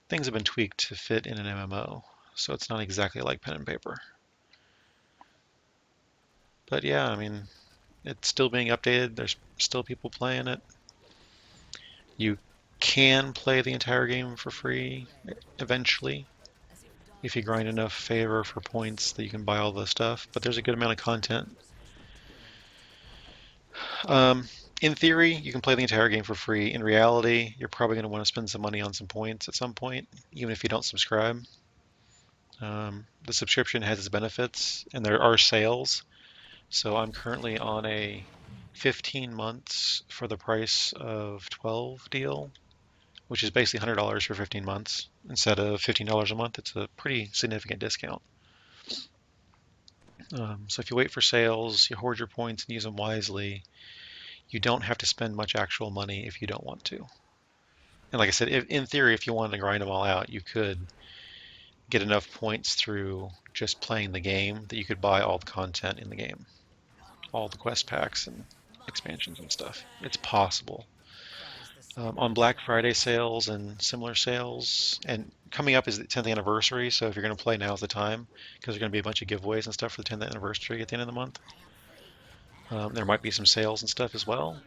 things have been tweaked to fit in an MMO, so it's not exactly like pen and paper. But yeah, I mean, it's still being updated. There's still people playing it. You can play the entire game for free eventually if you grind enough favor for points that you can buy all the stuff, but there's a good amount of content. Um, in theory, you can play the entire game for free. In reality, you're probably going to want to spend some money on some points at some point, even if you don't subscribe. The subscription has its benefits, and there are sales. So I'm currently on a 15 months for the price of 12 deal, which is basically $100 for 15 months instead of $15 a month. It's a pretty significant discount. So if you wait for sales, you hoard your points and use them wisely, you don't have to spend much actual money if you don't want to. And like I said, in theory, if you wanted to grind them all out, you could get enough points through just playing the game that you could buy all the content in the game, all the quest packs and expansions and stuff. It's possible. On Black Friday sales and similar sales, and coming up is the 10th anniversary, so if you're going to play, now's the time because there's going to be a bunch of giveaways and stuff for the 10th anniversary at the end of the month. There might be some sales and stuff as well.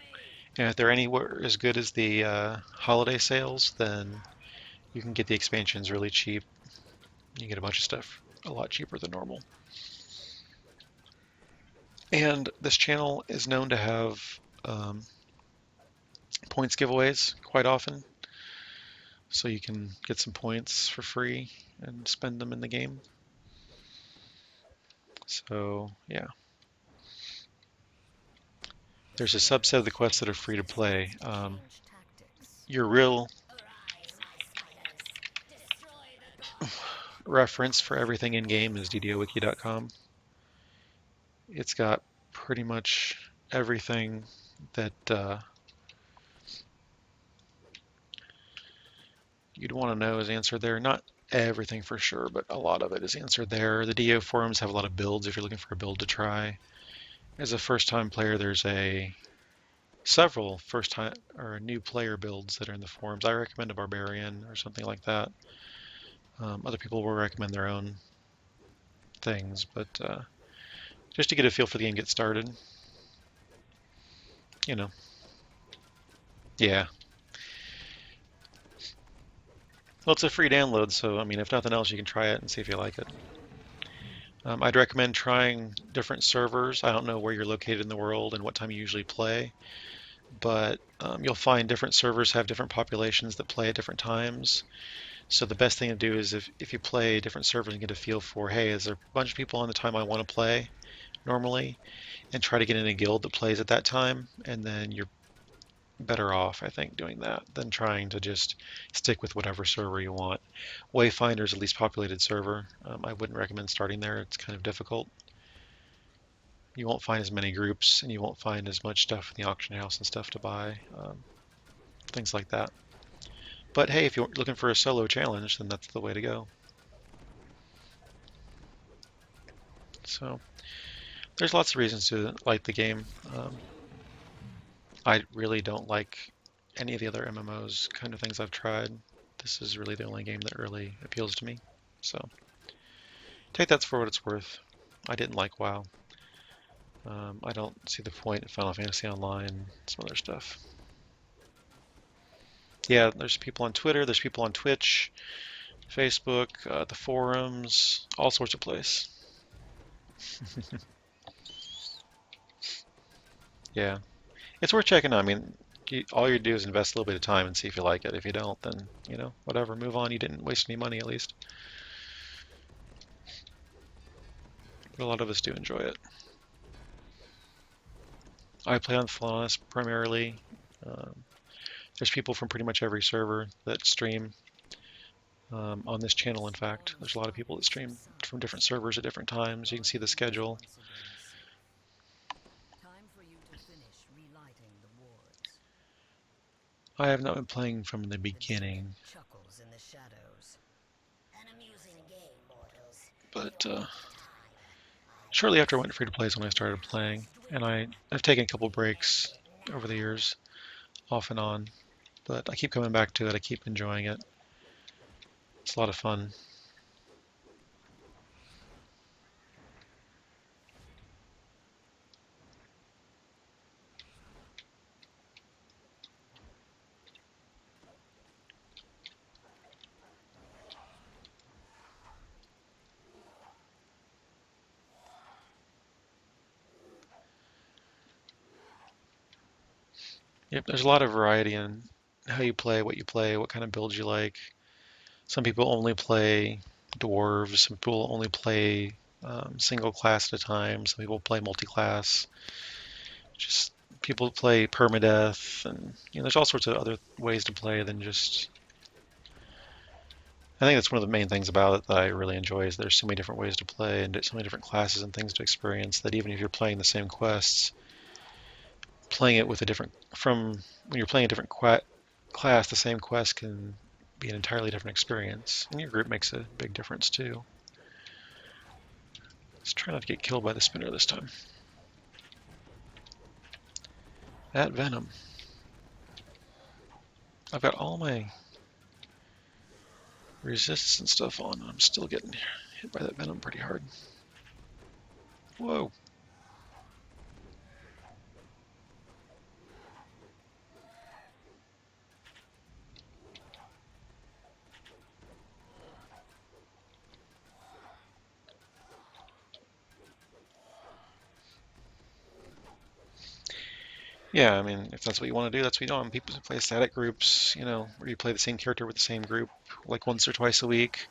And if they're anywhere as good as the holiday sales, then you can get the expansions really cheap. You get a bunch of stuff a lot cheaper than normal. And this channel is known to have um, points giveaways quite often, so you can get some points for free and spend them in the game. So yeah, there's a subset of the quests that are free to play. Your real reference for everything in game is ddowiki.com. It's got pretty much everything that you'd want to know is answered there. Not everything for sure, but a lot of it is answered there. The DO forums have a lot of builds if you're looking for a build to try. As a first-time player, there's several first-time or new player builds that are in the forums. I recommend a Barbarian or something like that. Other people will recommend their own things, but just to get a feel for the game, get started. You know, yeah. Well, it's a free download, so I mean, if nothing else, you can try it and see if you like it. I'd recommend trying different servers. I don't know where you're located in the world and what time you usually play, but you'll find different servers have different populations that play at different times. So the best thing to do is if you play different servers and get a feel for, hey, is there a bunch of people on the time I want to play normally, and try to get in a guild that plays at that time, and then you're better off, I think, doing that than trying to just stick with whatever server you want. Wayfinder's the least populated server. I wouldn't recommend starting there. It's kind of difficult. You won't find as many groups, and you won't find as much stuff in the auction house and stuff to buy, things like that. But hey, if you're looking for a solo challenge, then that's the way to go. So there's lots of reasons to like the game. I really don't like any of the other MMOs kind of things I've tried. This is really the only game that really appeals to me. So take that for what it's worth. I didn't like WoW. I don't see the point in Final Fantasy Online and some other stuff. Yeah, there's people on Twitter, there's people on Twitch, Facebook, the forums, all sorts of places. Yeah, it's worth checking out. I mean, all you do is invest a little bit of time and see if you like it. If you don't, then, whatever, move on. You didn't waste any money, at least. But a lot of us do enjoy it. I play on Flawless primarily. Um, there's people from pretty much every server that stream on this channel. In fact, there's a lot of people that stream from different servers at different times. You can see the schedule. Time for you to finish relighting the wards. I have not been playing from the beginning, Chuckles in the shadows. An amusing game, mortals. but shortly after I went free to play is when I started playing, and I've taken a couple breaks over the years, off and on, but I keep coming back to it. I keep enjoying it. It's a lot of fun. Yep, there's a lot of variety in how you play, what kind of builds you like. Some people only play dwarves. Some people only play single class at a time. Some people play multi-class. Just people play permadeath, and there's all sorts of other ways to play than just. I think that's one of the main things about it that I really enjoy is there's so many different ways to play and so many different classes and things to experience that even if you're playing the same quests, playing it with from when you're playing a different class, the same quest can be an entirely different experience, and your group makes a big difference too. Let's try not to get killed by the spinner this time. That venom. I've got all my resists and stuff on, and I'm still getting hit by that venom pretty hard. Whoa. Yeah, I mean, if that's what you want to do, that's what you do. People play static groups, where you play the same character with the same group like once or twice a week.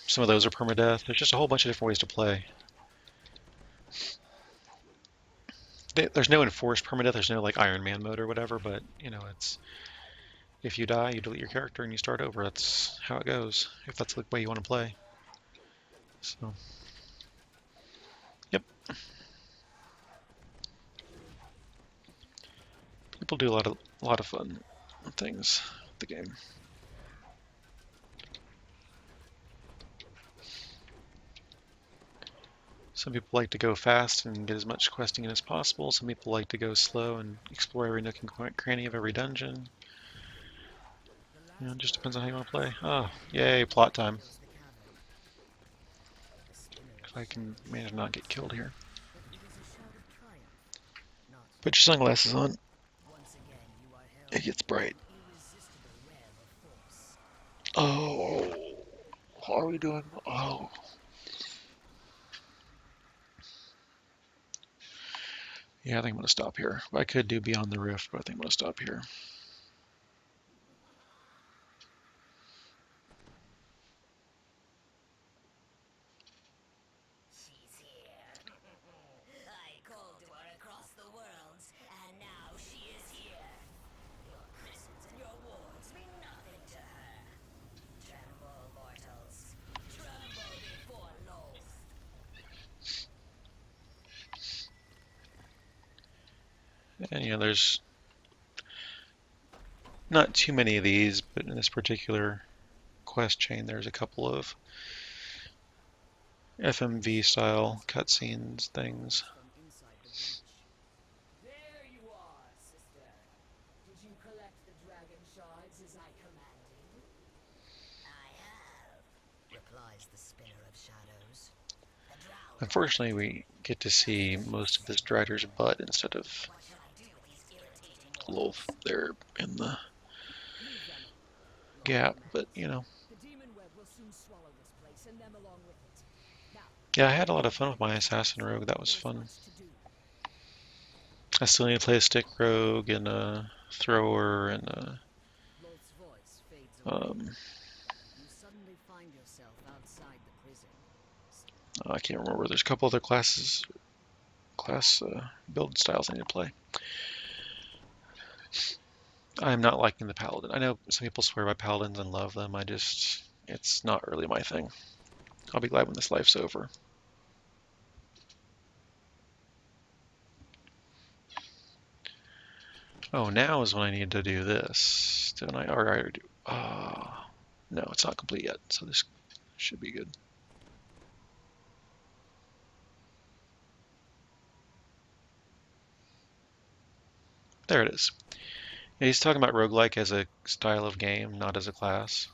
Some of those are permadeath. There's just a whole bunch of different ways to play. There's no enforced permadeath. There's no like Iron Man mode or whatever, but it's if you die, you delete your character and you start over. That's how it goes. If that's the way you want to play. So, yep. People do a lot of fun things with the game. Some people like to go fast and get as much questing in as possible. Some people like to go slow and explore every nook and cranny of every dungeon. You know, it just depends on how you want to play. Oh, yay, plot time. If I can manage to not get killed here. Put your sunglasses on. It gets bright. Oh, how are we doing? Oh. Yeah, I think I'm going to stop here. I could do Beyond the Rift, but I think I'm going to stop here. She's here. I called to her across the worlds, and now she is here. Your prisons and your wards mean nothing to her. Tremble, mortals. Tremble before Loth. And, you know, there's not too many of these, but in this particular quest chain, there's a couple of FMV style cutscenes things. There you are, sister. Did you collect the dragon shards as I commanded? I have, replies the spinner of shadows. Unfortunately, we get to see most of this Drider's butt instead of Lolth there in the gap, but you know. The demon web will soon swallow this place and them along with it. Now, Yeah, I had a lot of fun with my Assassin Rogue. That was fun. I still need to play a Stick Rogue and a Thrower and a Loth's voice fades away. You suddenly find yourself outside the prison. I can't remember. There's a couple other class build styles I need to play. I'm not liking the Paladin. I know some people swear by Paladins and love them. It's not really my thing. I'll be glad when this life's over. Oh, now is when I need to do this. Didn't I already do? No, it's not complete yet, so this should be good. There it is. Yeah, he's talking about roguelike as a style of game, not as a class.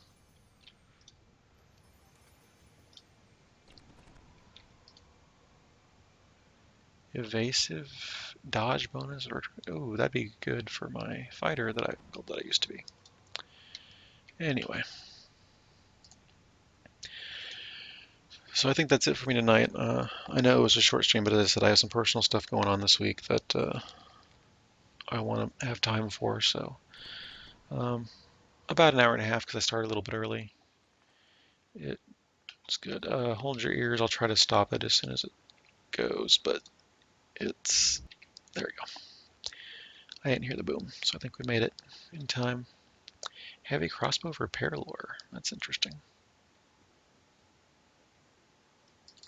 Evasive dodge bonus, or oh, that'd be good for my fighter that I used to be. Anyway, so I think that's it for me tonight. I know it was a short stream, but as I said, I have some personal stuff going on this week that I want to have time for. So about an hour and a half because I started a little bit early. It's good. Hold your ears. I'll try to stop it as soon as it goes, but it's there we go. I didn't hear the boom, so I think we made it in time. Heavy crossbow for Paralore. That's interesting.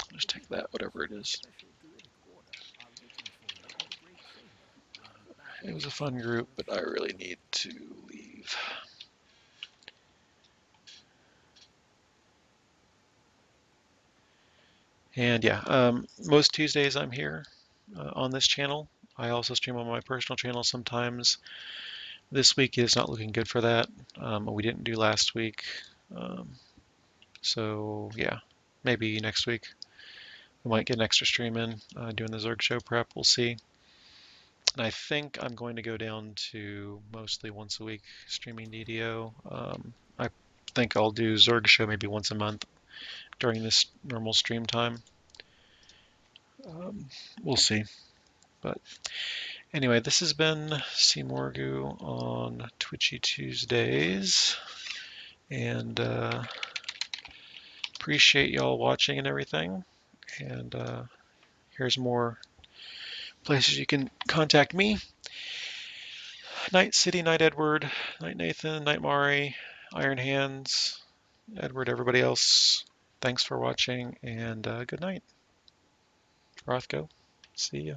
I'll just take that, whatever it is. It was a fun group, but I really need to leave. And yeah, most Tuesdays I'm here on this channel. I also stream on my personal channel sometimes. This week is not looking good for that. We didn't do last week. So yeah, maybe next week we might get an extra stream in doing the Zerg show prep. We'll see. And I think I'm going to go down to mostly once a week streaming DDO. I think I'll do Zerg show maybe once a month during this normal stream time. We'll see. But anyway, this has been Morgu on Twitchy Tuesdays. And appreciate y'all watching and everything. And here's more places you can contact me. Night City, Night Edward, Night Nathan, Night Mari, Iron Hands, Edward, everybody else. Thanks for watching, and good night. Rothko, see ya.